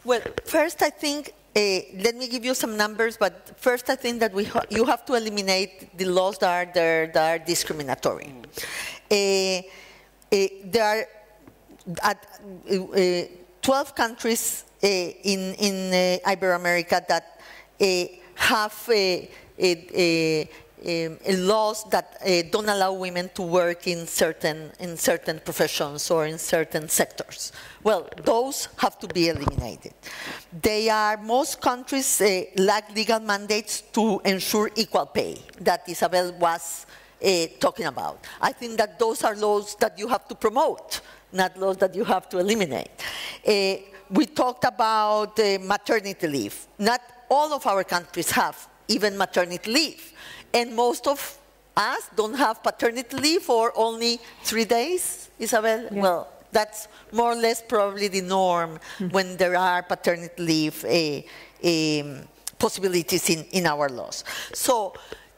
Well, first I think, let me give you some numbers, but first I think that you have to eliminate the laws that are discriminatory. There are 12 countries in Iberoamerica that have laws that don't allow women to work in certain professions or in certain sectors. Well, those have to be eliminated. Most countries lack legal mandates to ensure equal pay, that Isabel was talking about. I think that those are laws that you have to promote, not laws that you have to eliminate. We talked about maternity leave. Not all of our countries have even maternity leave. And most of us don't have paternity leave for only 3 days, Isabel? Yeah. Well, that's more or less probably the norm when there are paternity leave possibilities in our laws. So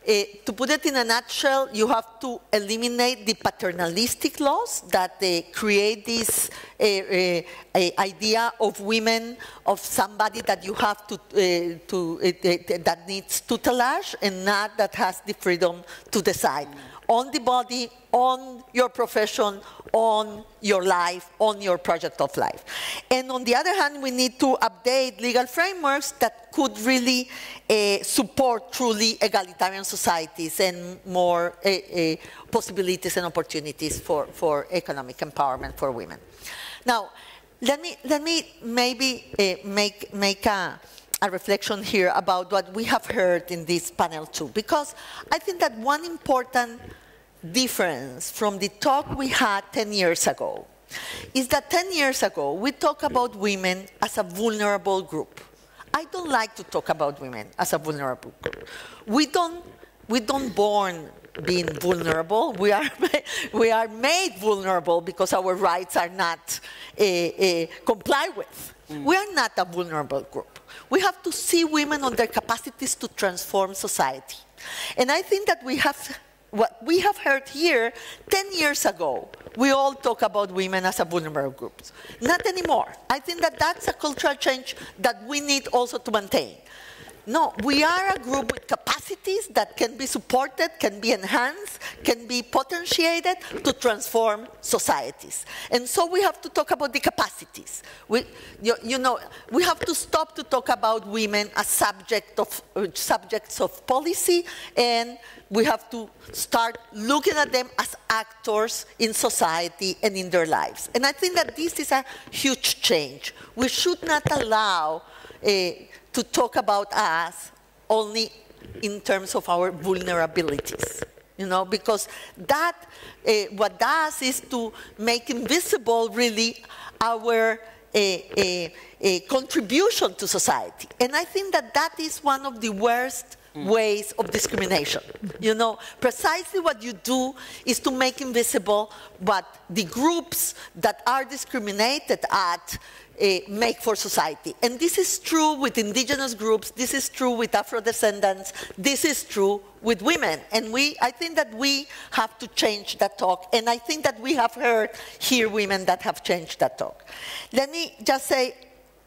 to put it in a nutshell, you have to eliminate the paternalistic laws that create this idea of women, of somebody that you have that needs tutelage and not that has the freedom to decide. on the body, on your profession, on your life, on your project of life. And on the other hand, we need to update legal frameworks that could really support truly egalitarian societies and more possibilities and opportunities for economic empowerment for women. Now, let me maybe make a reflection here about what we have heard in this panel too, because I think that one important difference from the talk we had 10 years ago is that 10 years ago we talked about women as a vulnerable group. I don't like to talk about women as a vulnerable group. We don't born being vulnerable. We are made vulnerable because our rights are not complied with. We are not a vulnerable group. We have to see women on their capacities to transform society. And I think that what we have heard here 10 years ago, we all talk about women as a vulnerable group. Not anymore. I think that that's a cultural change that we need also to maintain. No, we are a group with capacities that can be supported, can be enhanced, can be potentiated to transform societies. And so we have to talk about the capacities. We have to stop to talk about women as subjects of policy, and we have to start looking at them as actors in society and in their lives. And I think that this is a huge change. We should not allow to talk about us only in terms of our vulnerabilities, because that what does is to make invisible really our contribution to society. And I think that that is one of the worst ways of discrimination. Precisely what you do is to make invisible what the groups that are discriminated at make for society. And this is true with indigenous groups, this is true with Afro-descendants, this is true with women. And I think that we have to change that talk, and I think that we have heard here women that have changed that talk. Let me just say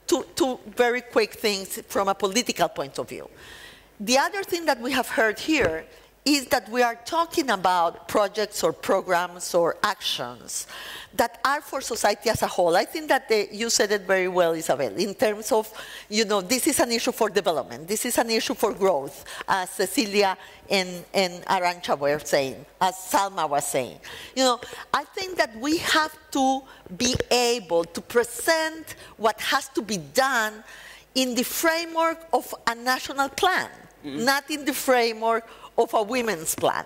two very quick things from a political point of view. The other thing that we have heard here is that we are talking about projects or programs or actions that are for society as a whole. I think that you said it very well, Isabel, in terms of, this is an issue for development. This is an issue for growth, as Cecilia and Arantxa were saying, as Salma was saying. I think that we have to be able to present what has to be done in the framework of a national plan, not in the framework of a women's plan.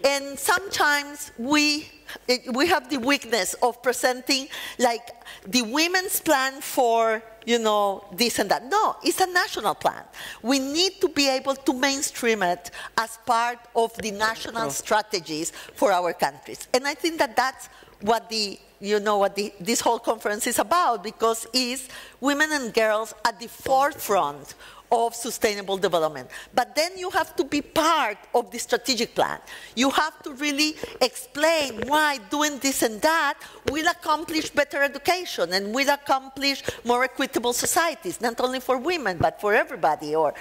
And sometimes we have the weakness of presenting like the women's plan for, this and that. No, it's a national plan. We need to be able to mainstream it as part of the national strategies for our countries. And I think that that's what this whole conference is about, because it's women and girls at the forefront of sustainable development. But then you have to be part of the strategic plan. You have to really explain why doing this and that will accomplish better education and will accomplish more equitable societies, not only for women, but for everybody. Or,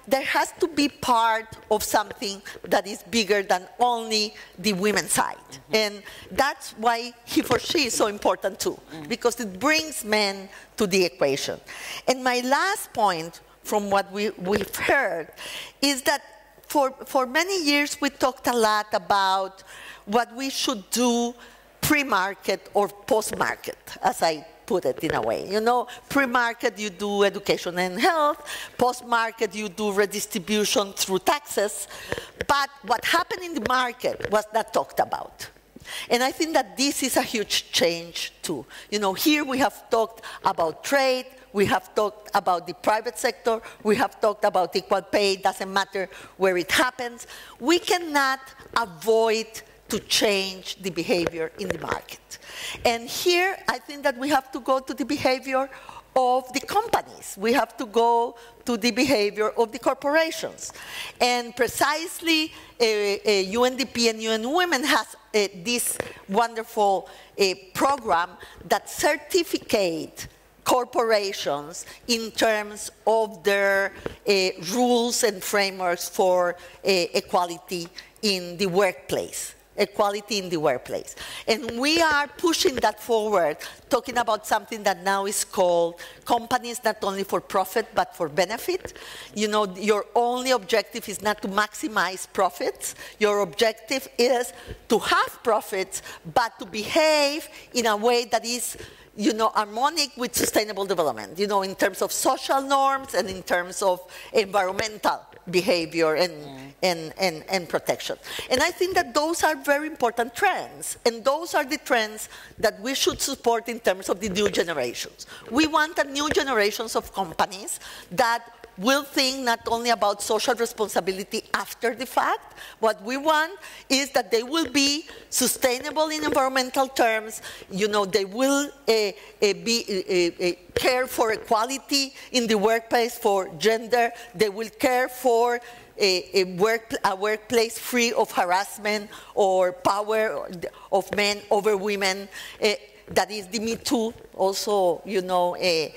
there has to be part of something that is bigger than only the women's side. And that's why he for she is so important too, because it brings men to the equation. And my last point from what we've heard is that for many years we talked a lot about what we should do pre-market or post-market, as I put it in a way. Pre-market you do education and health, post-market you do redistribution through taxes, but what happened in the market was not talked about. And I think that this is a huge change too. Here we have talked about trade, we have talked about the private sector, we have talked about equal pay, it doesn't matter where it happens. We cannot avoid to change the behavior in the market. And here I think that we have to go to the behavior of the companies. We have to go to the behavior of the corporations. And precisely UNDP and UN Women has this wonderful program that certificates corporations in terms of their rules and frameworks for equality in the workplace. Equality in the workplace. And we are pushing that forward, talking about something that now is called companies not only for profit but for benefit. You know, your only objective is not to maximize profits. Your objective is to have profits but to behave in a way that is, you know, harmonic with sustainable development, you know, in terms of social norms and in terms of environmental behavior and protection. And I think that those are very important trends, and those are the trends that we should support in terms of the new generations. We want a new generations of companies that will think not only about social responsibility after the fact. What we want is that they will be sustainable in environmental terms. You know, they will care for equality in the workplace, for gender. They will care for a workplace free of harassment or power of men over women. That is the Me Too, also, you know, a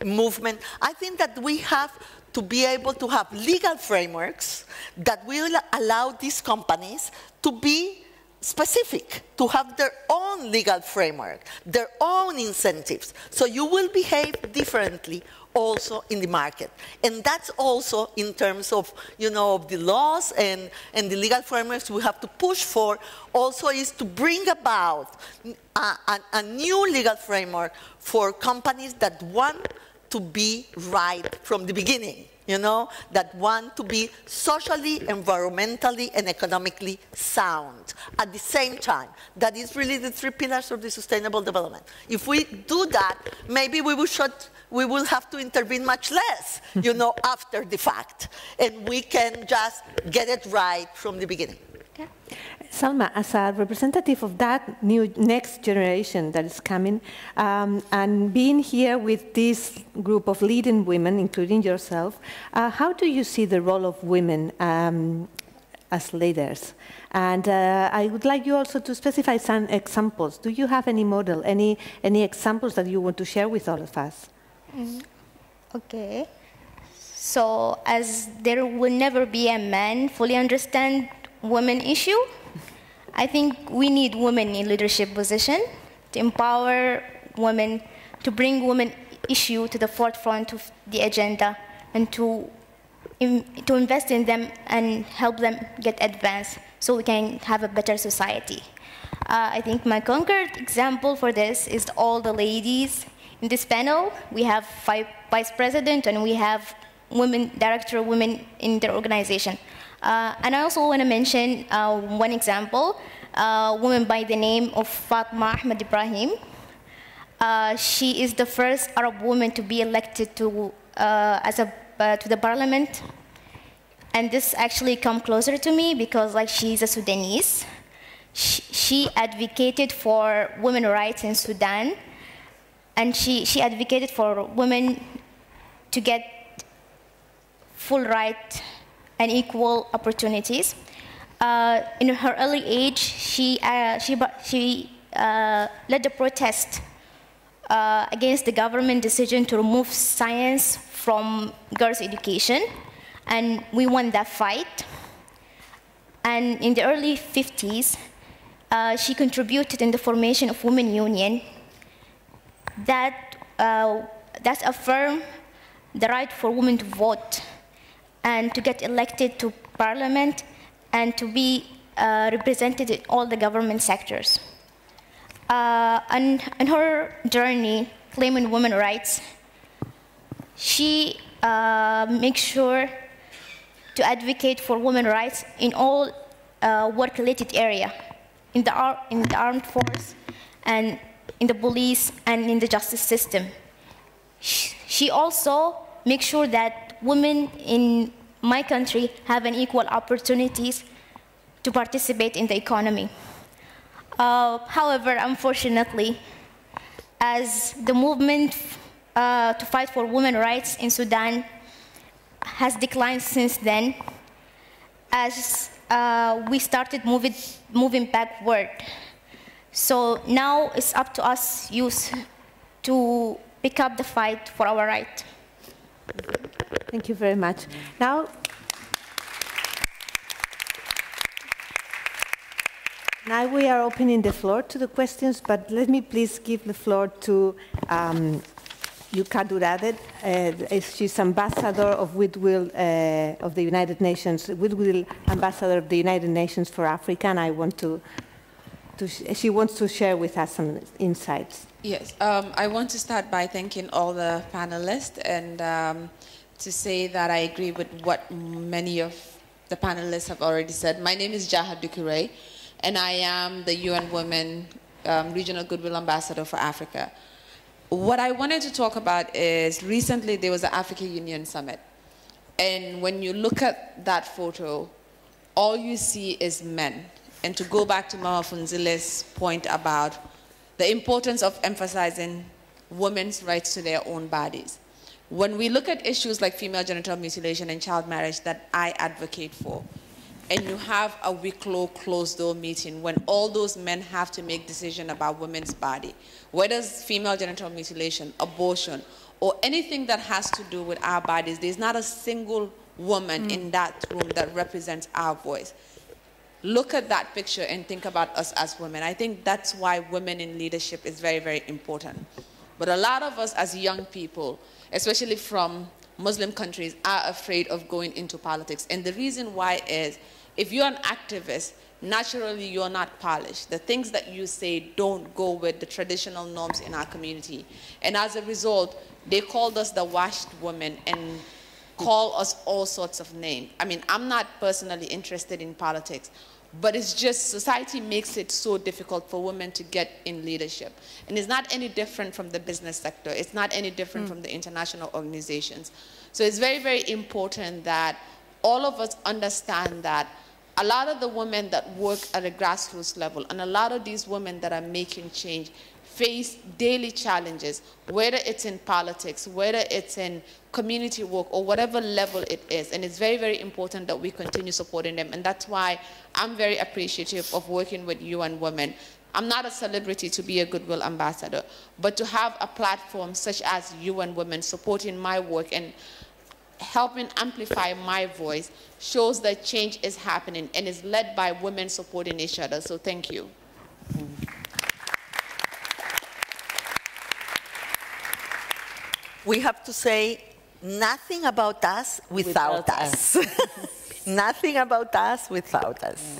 movement. I think that we have to be able to have legal frameworks that will allow these companies to be specific, to have their own legal framework, their own incentives. So you will behave differently also in the market. And that's also in terms of, you know, of the laws and the legal frameworks we have to push for, also is to bring about a new legal framework for companies that want to be right from the beginning, you know, that want to be socially, environmentally, and economically sound at the same time. That is really the three pillars of the sustainable development. If we do that, maybe we will have to intervene much less, you know, after the fact. And we can just get it right from the beginning. Okay. Salma, as a representative of that new next generation that is coming, and being here with this group of leading women, including yourself, how do you see the role of women as leaders? And I would like you also to specify some examples. Do you have any model, any examples that you want to share with all of us? Okay. So, as there will never be a man fully understand women issue, I think we need women in leadership position to empower women, to bring women issue to the forefront of the agenda, and to invest in them and help them get advanced so we can have a better society. I think my concrete example for this is all the ladies in this panel. We have 5 vice presidents and we have director women in their organization. And I also want to mention one example, a woman by the name of Fatma Ahmed Ibrahim. She is the first Arab woman to be elected to the parliament. And this actually come closer to me because she's a Sudanese. She advocated for women's rights in Sudan. And she advocated for women to get full right and equal opportunities. In her early age, she led the protest against the government decision to remove science from girls' education, and we won that fight. And in the early 50s, she contributed in the formation of Women Union that affirmed the right for women to vote and to get elected to parliament and to be represented in all the government sectors. And in her journey claiming women's rights, she makes sure to advocate for women's rights in all work-related area, in the armed force, and in the police, and in the justice system. She also makes sure that women in my country have an equal opportunities to participate in the economy. However, unfortunately, as the movement to fight for women's rights in Sudan has declined since then, as we started moving backward. So now it's up to us youth to pick up the fight for our right. Thank you very much. Now, Now we are opening the floor to the questions, but let me please give the floor to Yuka Durade. She's ambassador of Goodwill of the United Nations, Goodwill Ambassador of the United Nations for Africa, and I want she wants to share with us some insights. Yes, I want to start by thanking all the panelists and to say that I agree with what many of the panelists have already said. My name is Jaha Dukure, and I am the UN Women Regional Goodwill Ambassador for Africa. What I wanted to talk about is recently there was an African Union Summit. And when you look at that photo, all you see is men. And to go back to Mama Funzile's point about the importance of emphasizing women's rights to their own bodies. When we look at issues like female genital mutilation and child marriage that I advocate for, and you have a week-long closed-door meeting when all those men have to make decisions about women's body, whether it's female genital mutilation, abortion, or anything that has to do with our bodies, there's not a single woman in that room that represents our voice. Look at that picture and think about us as women. I think that's why women in leadership is very, very important. But a lot of us as young people, especially from Muslim countries, are afraid of going into politics. And the reason why is, if you're an activist, naturally you're not polished. The things that you say don't go with the traditional norms in our community. And as a result, they called us the washed women and call us all sorts of names. I mean, I'm not personally interested in politics, but it's just society makes it so difficult for women to get in leadership. And it's not any different from the business sector. It's not any different from the international organizations. So it's very, very important that all of us understand that a lot of the women that work at a grassroots level and a lot of these women that are making change face daily challenges, whether it's in politics, whether it's in community work, or whatever level it is. And it's very, very important that we continue supporting them. And that's why I'm very appreciative of working with UN Women. I'm not a celebrity to be a Goodwill Ambassador, but to have a platform such as UN Women supporting my work and helping amplify my voice shows that change is happening and is led by women supporting each other. So thank you. We have to say nothing about us without us. Nothing about us without us.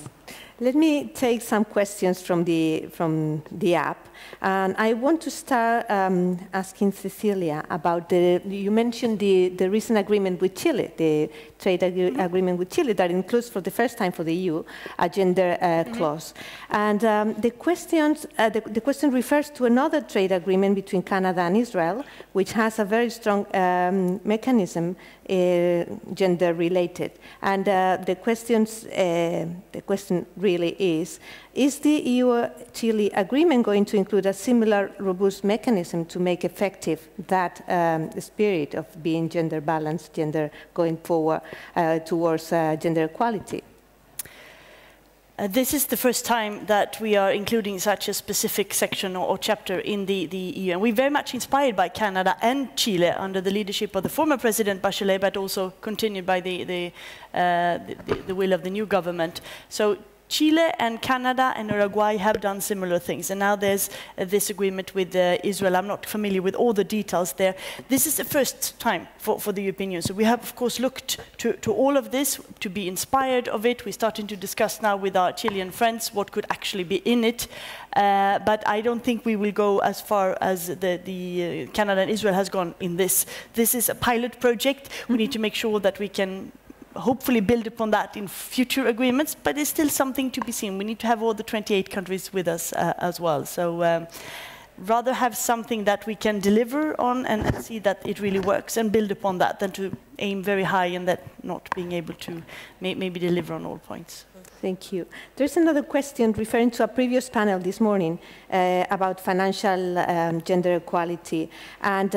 Let me take some questions from the app. And I want to start asking Cecilia about you mentioned the recent agreement with Chile, the trade agreement with Chile that includes for the first time for the EU a gender clause. And the question refers to another trade agreement between Canada and Israel, which has a very strong mechanism gender related. And the question really is the EU-Chile agreement going to include a similar robust mechanism to make effective that spirit of being gender balanced, gender going forward towards gender equality? This is the first time that we are including such a specific section or chapter in the EU. And we're very much inspired by Canada and Chile under the leadership of the former President Bachelet, but also continued by the will of the new government. So Chile and Canada and Uruguay have done similar things. And now there's this agreement with Israel. I'm not familiar with all the details there. This is the first time for the European Union. So we have, of course, looked to all of this to be inspired of it. We're starting to discuss now with our Chilean friends what could actually be in it. But I don't think we will go as far as the Canada and Israel has gone in this. This is a pilot project. We need to make sure that we can hopefully build upon that in future agreements, but it's still something to be seen. We need to have all the 28 countries with us as well. So rather have something that we can deliver on and see that it really works and build upon that than to aim very high and that not being able to maybe deliver on all points. Thank you. There's another question referring to a previous panel this morning about financial gender equality. And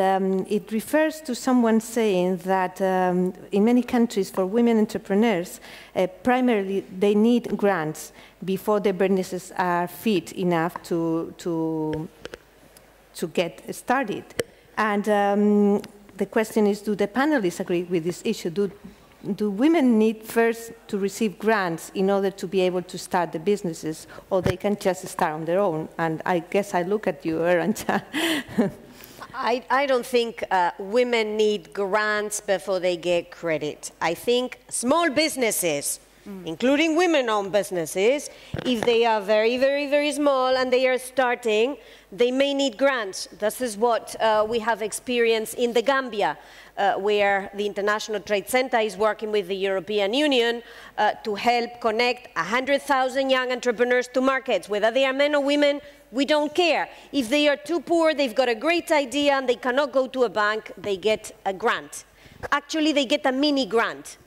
it refers to someone saying that in many countries for women entrepreneurs, primarily they need grants before their businesses are fit enough to get started. And the question is, do the panelists agree with this issue? do women need first to receive grants in order to be able to start the businesses, or they can just start on their own? And I guess I look at you, Arantxa. I don't think women need grants before they get credit. I think small businesses, including women-owned businesses, if they are very, very, very small and they are starting, they may need grants. This is what we have experienced in the Gambia, where the International Trade Center is working with the European Union to help connect 100,000 young entrepreneurs to markets. Whether they are men or women, we don't care. If they are too poor, they've got a great idea and they cannot go to a bank, they get a grant. Actually, they get a mini grant.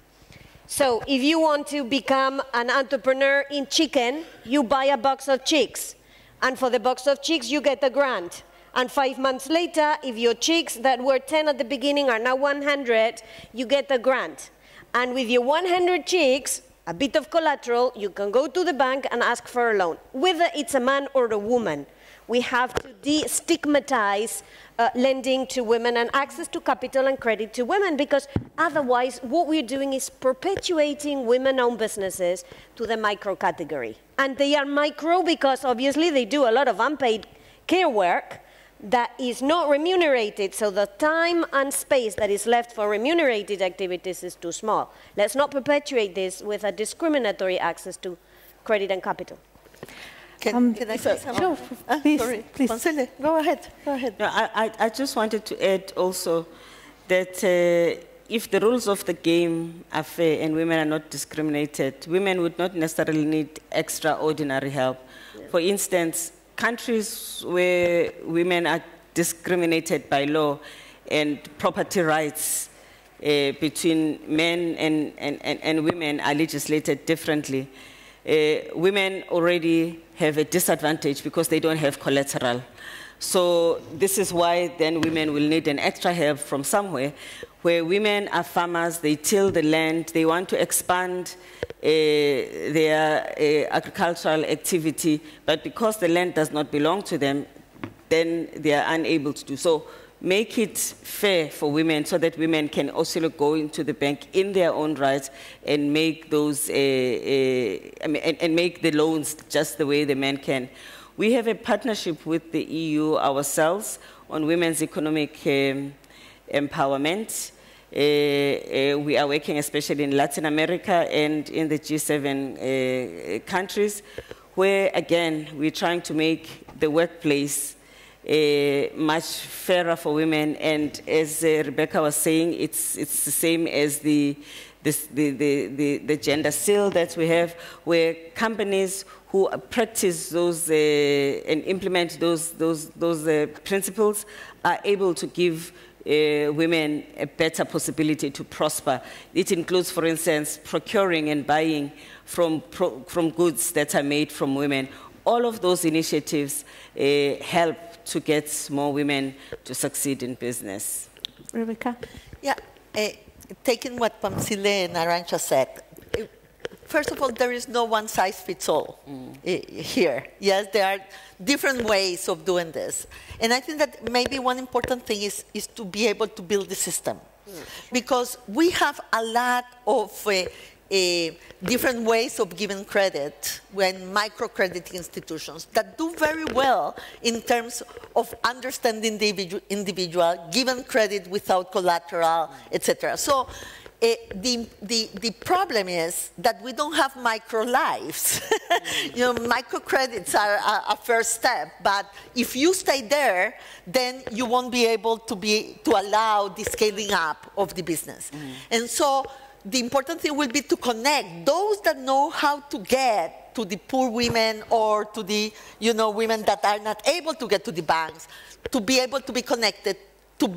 So if you want to become an entrepreneur in chicken, you buy a box of chicks. And for the box of chicks, you get a grant. And 5 months later, if your chicks that were 10 at the beginning are now 100, you get a grant. And with your 100 chicks, a bit of collateral, you can go to the bank and ask for a loan, whether it's a man or a woman. We have to destigmatize lending to women and access to capital and credit to women, because otherwise what we're doing is perpetuating women-owned businesses to the micro category. And they are micro because obviously they do a lot of unpaid care work that is not remunerated, so the time and space that is left for remunerated activities is too small. Let's not perpetuate this with a discriminatory access to credit and capital. Can I say something? Sure, please. Sorry, please. Poncele, go ahead. Go ahead. No, I just wanted to add also that if the rules of the game are fair and women are not discriminated, women would not necessarily need extraordinary help. Yeah. For instance, countries where women are discriminated by law and property rights between men and women are legislated differently. Women already have a disadvantage because they don't have collateral. So this is why then women will need an extra help from somewhere, where women are farmers, they till the land, they want to expand their agricultural activity, but because the land does not belong to them, then they are unable to do so. Make it fair for women so that women can also go into the bank in their own rights and make those and make the loans just the way the men can. We have a partnership with the EU ourselves on women's economic empowerment. We are working especially in Latin America and in the G7 countries, where again we're trying to make the workplace much fairer for women. And as Rebecca was saying, it's the same as the gender seal that we have, where companies who practice those and implement those principles are able to give women a better possibility to prosper. It includes, for instance, procuring and buying from goods that are made from women. All of those initiatives help to get more women to succeed in business. Rebecca? Yeah, taking what Poncele and Arantxa said, first of all, there is no one size fits all here. Yes, there are different ways of doing this. And I think that maybe one important thing is to be able to build the system. Because we have a lot of different ways of giving credit when microcredit institutions that do very well in terms of understanding the individual, giving credit without collateral, etc. So the problem is that we don't have micro lives. You know, microcredits are a first step, but if you stay there, then you won't be able to allow the scaling up of the business. And so the important thing will be to connect those that know how to get to the poor women or to the women that are not able to get to the banks, to be able to be connected to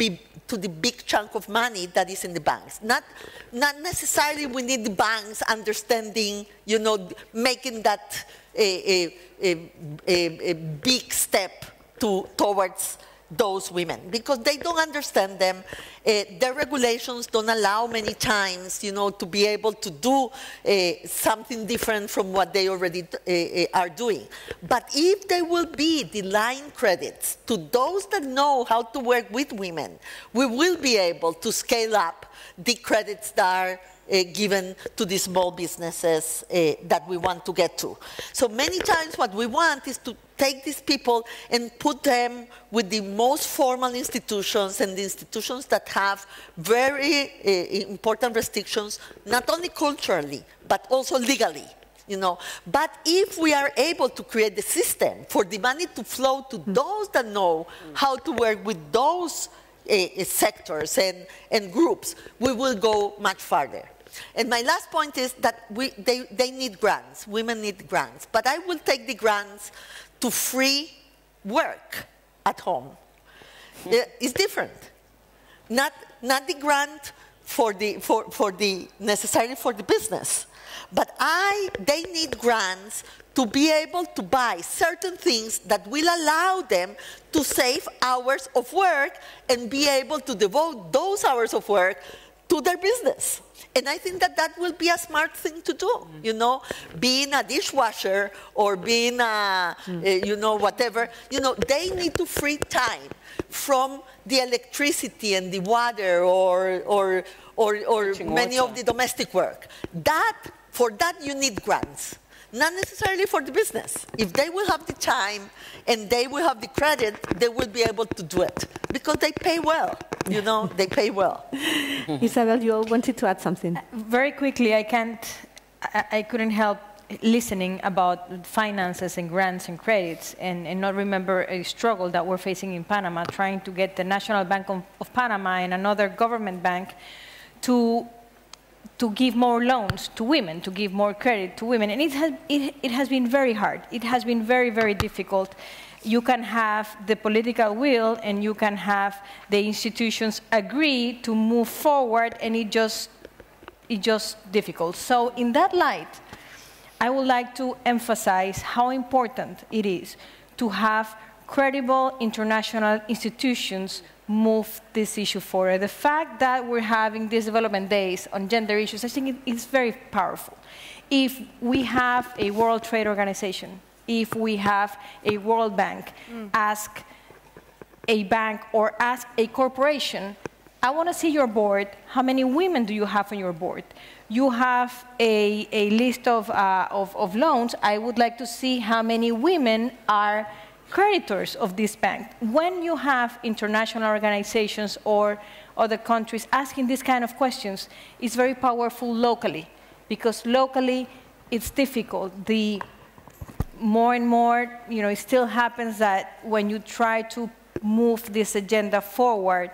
the big chunk of money that is in the banks. Not necessarily we need the banks understanding, making that a big step towards those women, because they don't understand them. Their regulations don't allow many times, to be able to do something different from what they already are doing. But if there will be the line credits to those that know how to work with women, we will be able to scale up the credits that are given to the small businesses that we want to get to. So many times what we want is to take these people and put them with the most formal institutions and the institutions that have very important restrictions, not only culturally, but also legally. But if we are able to create the system for the money to flow to those that know how to work with those sectors and groups, we will go much farther. And my last point is that they need grants. Women need grants. But I will take the grants to free work at home. It's different. Not the grant necessarily for the business. But they need grants to be able to buy certain things that will allow them to save hours of work and be able to devote those hours of work to their business. And I think that will be a smart thing to do, being a dishwasher or being a, whatever, they need to free time from the electricity and the water or many of the domestic work. For that, you need grants, not necessarily for the business. If they will have the time and they will have the credit, they will be able to do it because they pay well. They pay well. Isabel, you wanted to add something. Very quickly, I couldn't help listening about finances and grants and credits and not remember a struggle that we're facing in Panama, trying to get the National Bank of Panama and another government bank to give more loans to women, to give more credit to women. And it has been very hard. It has been very, very difficult. You can have the political will and you can have the institutions agree to move forward, and it's just difficult. So in that light, I would like to emphasize how important it is to have credible international institutions move this issue forward. The fact that we're having these development days on gender issues, I think it's very powerful. If we have a World Trade Organization, if we have a World Bank, ask a bank or ask a corporation, I want to see your board, how many women do you have on your board? You have a list of loans, I would like to see how many women are creditors of this bank. When you have international organizations or other countries asking these kind of questions, it's very powerful locally, because locally it's difficult. More and more, it still happens that when you try to move this agenda forward,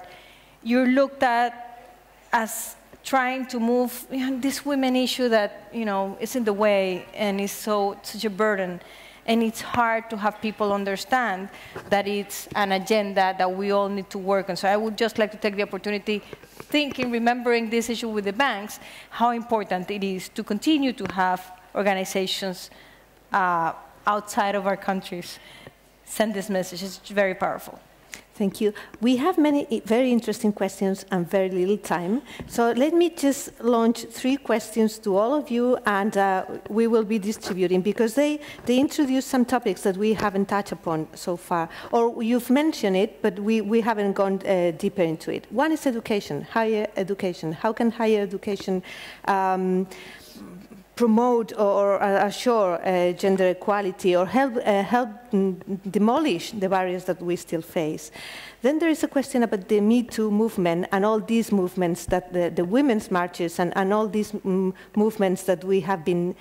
you're looked at as trying to move this women issue that is in the way and is such a burden. And it's hard to have people understand that it's an agenda that we all need to work on. So I would just like to take the opportunity, remembering this issue with the banks, how important it is to continue to have organizations outside of our countries send this message. It's very powerful. Thank you. We have many very interesting questions and very little time. So let me just launch 3 questions to all of you, and we will be distributing, because they introduce some topics that we haven't touched upon so far. Or you've mentioned it, but we haven't gone deeper into it. One is education, higher education. How can higher education promote or assure gender equality, or help demolish the barriers that we still face? Then there is a question about the Me Too movement and all these movements, that the women's marches and all these movements that we have been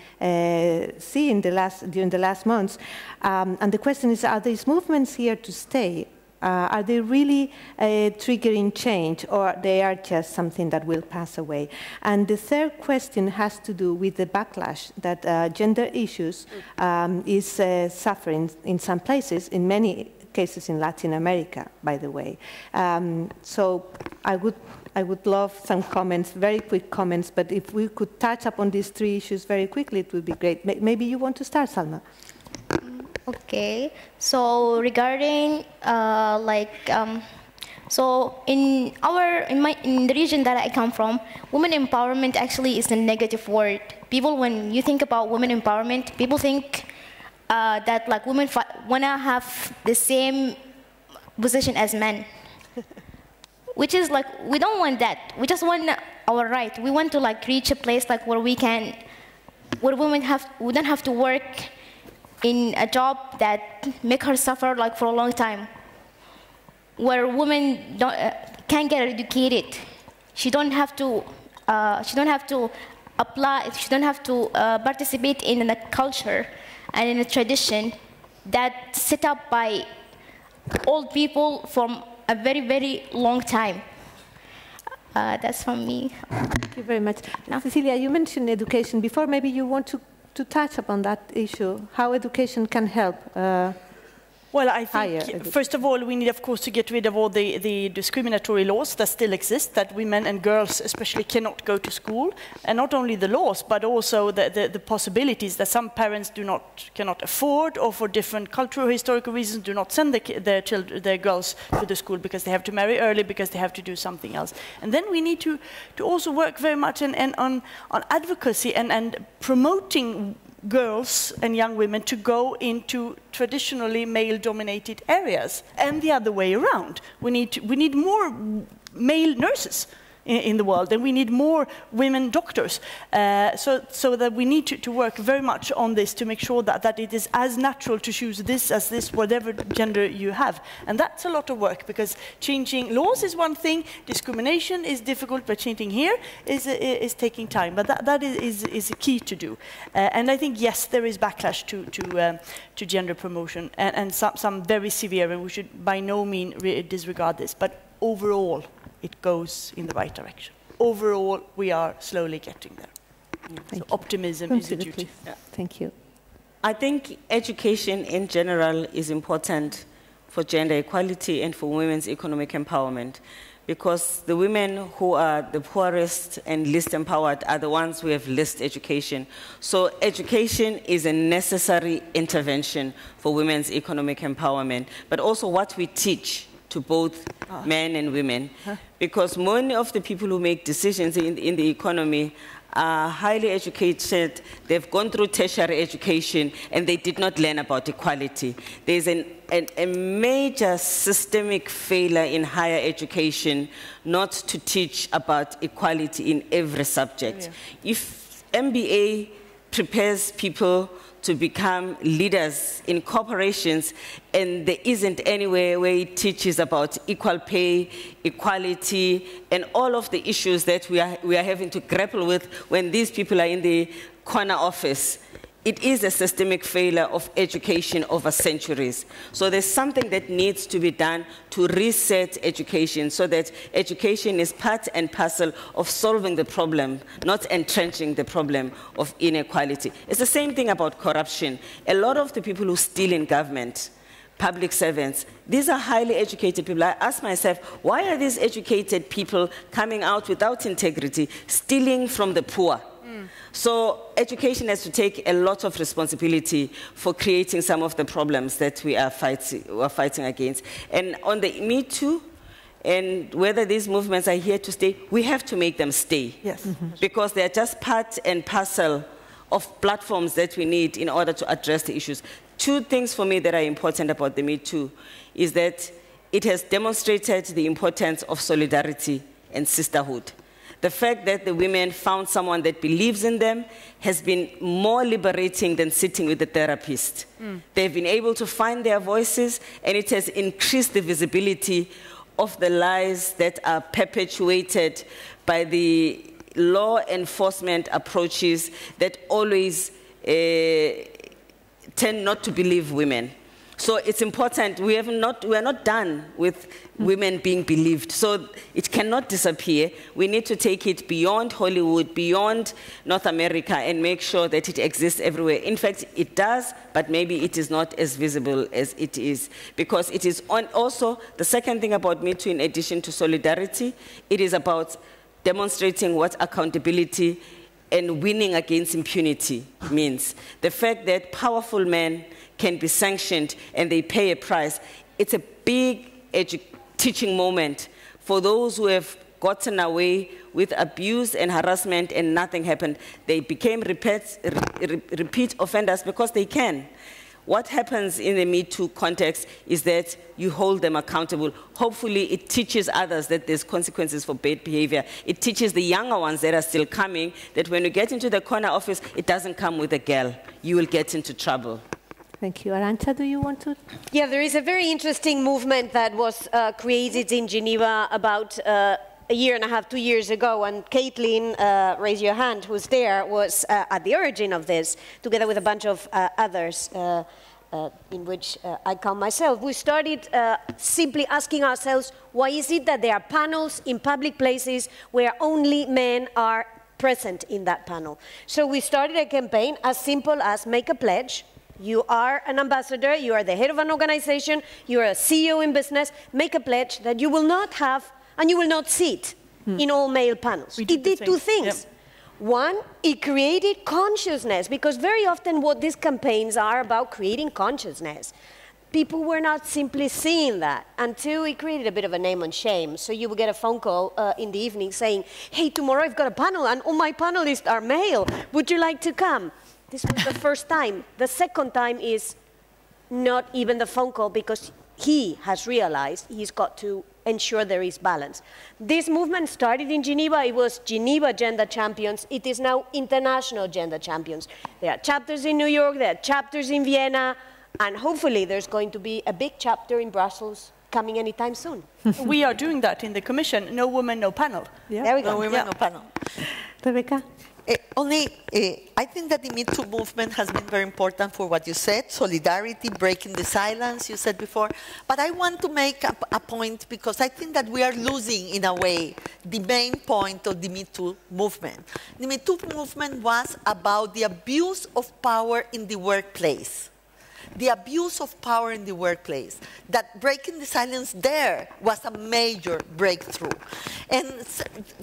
seeing during the last months. And the question is, are these movements here to stay? Are they really triggering change, or they are just something that will pass away? And the third question has to do with the backlash that gender issues is suffering in some places, in many cases in Latin America, by the way. So I would love some comments, very quick comments, but if we could touch upon these 3 issues very quickly, it would be great. Maybe you want to start, Salma? Okay, so regarding so in the region that I come from, women empowerment actually is a negative word. People, when you think about women empowerment, people think that like women wanna have the same position as men, which is like, we don't want that. We just want our right. We want to like reach a place like where we can, where women don't have to work in a job that make her suffer like for a long time. Where women can get educated. She don't have to apply. She don't have to participate in a culture and in a tradition that's set up by old people from a very, very long time. That's from me. Thank you very much. Now, Cecilia, you mentioned education before. Maybe you want to touch upon that issue, how education can help. Well, I think, first of all, we need, of course, to get rid of all the discriminatory laws that still exist, that women and girls especially cannot go to school. And not only the laws, but also the possibilities that some parents cannot afford, or for different cultural, historical reasons, do not send their girls to the school because they have to marry early, because they have to do something else. And then we need to also work very much on advocacy and promoting girls and young women to go into traditionally male-dominated areas, and the other way around. We need more male nurses in the world, and we need more women doctors. So that we need to work very much on this to make sure that it is as natural to choose this as this, whatever gender you have. And that's a lot of work, because changing laws is one thing, discrimination is difficult, but changing here is taking time. But that is a key to do. And I think, yes, there is backlash to gender promotion, and some very severe, and we should by no means disregard this. But overall, it goes in the right direction. Overall, we are slowly getting there. So optimism is a duty. Yeah. Thank you. I think education in general is important for gender equality and for women's economic empowerment, because the women who are the poorest and least empowered are the ones who have least education. So education is a necessary intervention for women's economic empowerment, but also what we teach to both men and women, because many of the people who make decisions in the economy are highly educated, they've gone through tertiary education, and they did not learn about equality. There's a major systemic failure in higher education not to teach about equality in every subject. Yeah. If MBA prepares people to become leaders in corporations, and there isn't anywhere where it teaches about equal pay, equality, and all of the issues that we are having to grapple with when these people are in the corner office. It is a systemic failure of education over centuries. So there's something that needs to be done to reset education, so that education is part and parcel of solving the problem, not entrenching the problem of inequality. It's the same thing about corruption. A lot of the people who steal in government, public servants, these are highly educated people. I ask myself, why are these educated people coming out without integrity, stealing from the poor? So education has to take a lot of responsibility for creating some of the problems that we are fighting against. And on the Me Too, and whether these movements are here to stay, we have to make them stay. Yes. Because they are just part and parcel of platforms that we need in order to address the issues. Two things for me that are important about the Me Too is that it has demonstrated the importance of solidarity and sisterhood. The fact that the women found someone that believes in them has been more liberating than sitting with a therapist. They've been able to find their voices, and it has increased the visibility of the lies that are perpetuated by the law enforcement approaches that always tend not to believe women. So it's important. We are not done with women being believed. So it cannot disappear. We need to take it beyond Hollywood, beyond North America, and make sure that it exists everywhere. In fact, it does, but maybe it is not as visible as it is. Because it is also, the second thing about Me Too, in addition to solidarity, it is about demonstrating what accountability and winning against impunity means. The fact that powerful men can be sanctioned and they pay a price, it's a big teaching moment for those who have gotten away with abuse and harassment and nothing happened. They became repeat offenders because they can. What happens in the Me Too context is that you hold them accountable. Hopefully, it teaches others that there's consequences for bad behavior. It teaches the younger ones that are still coming that when you get into the corner office, it doesn't come with a girl. You will get into trouble. Thank you. Arantxa, do you want to? Yeah, there is a very interesting movement that was created in Geneva about a year and a half, 2 years ago, and Caitlin, raise your hand, who's there, was at the origin of this, together with a bunch of others, in which I count myself. We started simply asking ourselves, why is it that there are panels in public places where only men are present in that panel? So we started a campaign as simple as make a pledge. You are an ambassador, you are the head of an organization, you are a CEO in business, make a pledge that you will not have and you will not sit in all male panels. It did two things. Yep. One, it created consciousness, because very often what these campaigns are about creating consciousness. People were not simply seeing that until it created a bit of a name and shame. So you would get a phone call in the evening saying, hey, tomorrow I've got a panel and all my panelists are male. Would you like to come? This was the first time. The second time is not even the phone call, because he has realized he's got to ensure there is balance. This movement started in Geneva. It was Geneva Gender Champions. It is now International Gender Champions. There are chapters in New York, there are chapters in Vienna, and hopefully there's going to be a big chapter in Brussels coming anytime soon. We are doing that in the Commission. No woman, no panel. Yeah. There we go. No women, no panel. Rebecca? I think that the Me Too movement has been very important for what you said, solidarity, breaking the silence, you said before. But I want to make a point, because I think that we are losing, in a way, the main point of the Me Too movement. The Me Too movement was about the abuse of power in the workplace. The abuse of power in the workplace, that breaking the silence there was a major breakthrough. And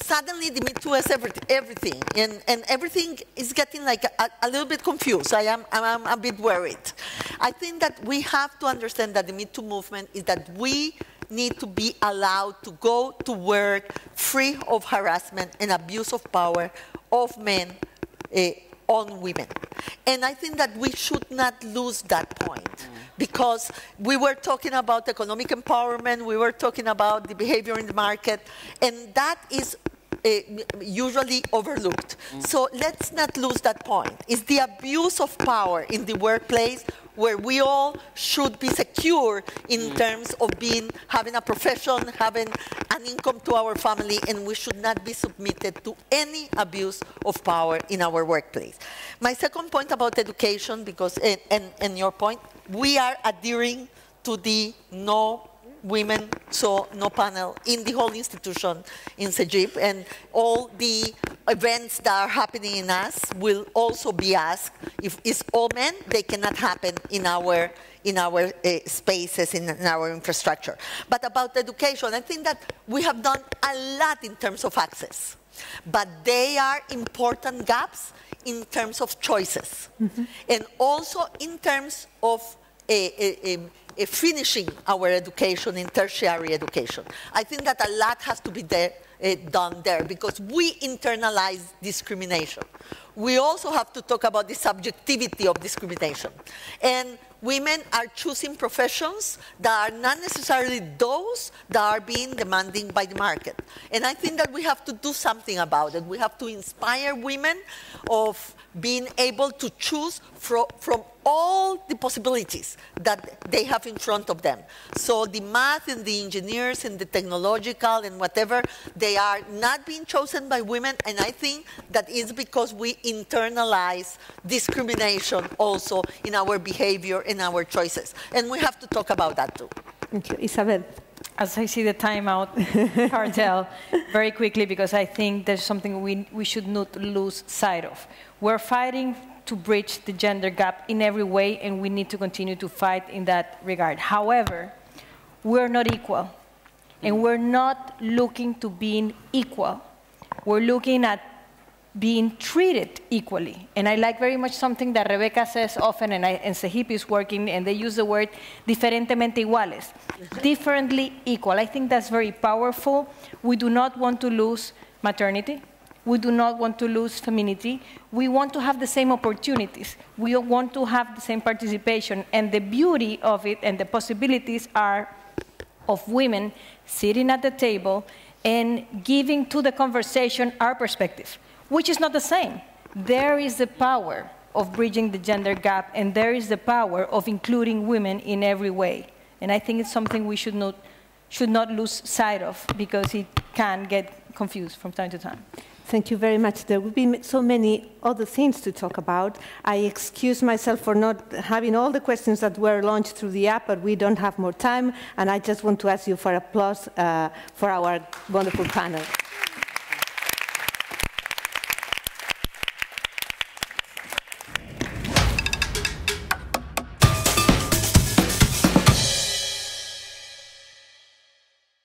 suddenly the Me Too is everything, and everything is getting like a little bit confused. I'm a bit worried. I think that we have to understand that the Me Too movement is that we need to be allowed to go to work free of harassment and abuse of power of men on women. And I think that we should not lose that point, because we were talking about economic empowerment, we were talking about the behavior in the market, and that is usually overlooked. So let's not lose that point. It's the abuse of power in the workplace where we all should be secure in terms of having a profession, having an income to our family, and we should not be submitted to any abuse of power in our workplace. My second point about education, because, and your point, we are adhering to the no women, so no panel in the whole institution in Sejib, and all the events that are happening in us will also be asked. If it's all men, they cannot happen in our spaces, in our infrastructure. But about education, I think that we have done a lot in terms of access, but they are important gaps in terms of choices, and also in terms of finishing our education in tertiary education. I think that a lot has to be done there, because we internalize discrimination. We also have to talk about the subjectivity of discrimination. And women are choosing professions that are not necessarily those that are being demanded by the market. And I think that we have to do something about it. We have to inspire women of being able to choose from all the possibilities that they have in front of them. So the math and the engineers and the technological and whatever, they are not being chosen by women, and I think that is because we internalize discrimination also in our behavior and our choices. And we have to talk about that too. Thank you. Isabel. As I see the timeout, cartel, very quickly, because I think there's something we should not lose sight of. We're fighting to bridge the gender gap in every way, and we need to continue to fight in that regard. However, we're not equal, and we're not looking to being equal. We're looking at being treated equally. And I like very much something that Rebecca says often, and Sejib is working, and they use the word diferentemente iguales, differently equal. I think that's very powerful. We do not want to lose maternity. We do not want to lose femininity. We want to have the same opportunities. We want to have the same participation. And the beauty of it and the possibilities are of women sitting at the table and giving to the conversation our perspective, which is not the same. There is the power of bridging the gender gap, and there is the power of including women in every way. And I think it's something we should not lose sight of, because it can get confused from time to time. Thank you very much. There will be so many other things to talk about. I excuse myself for not having all the questions that were launched through the app, but we don't have more time, and I just want to ask you for applause for our wonderful panel.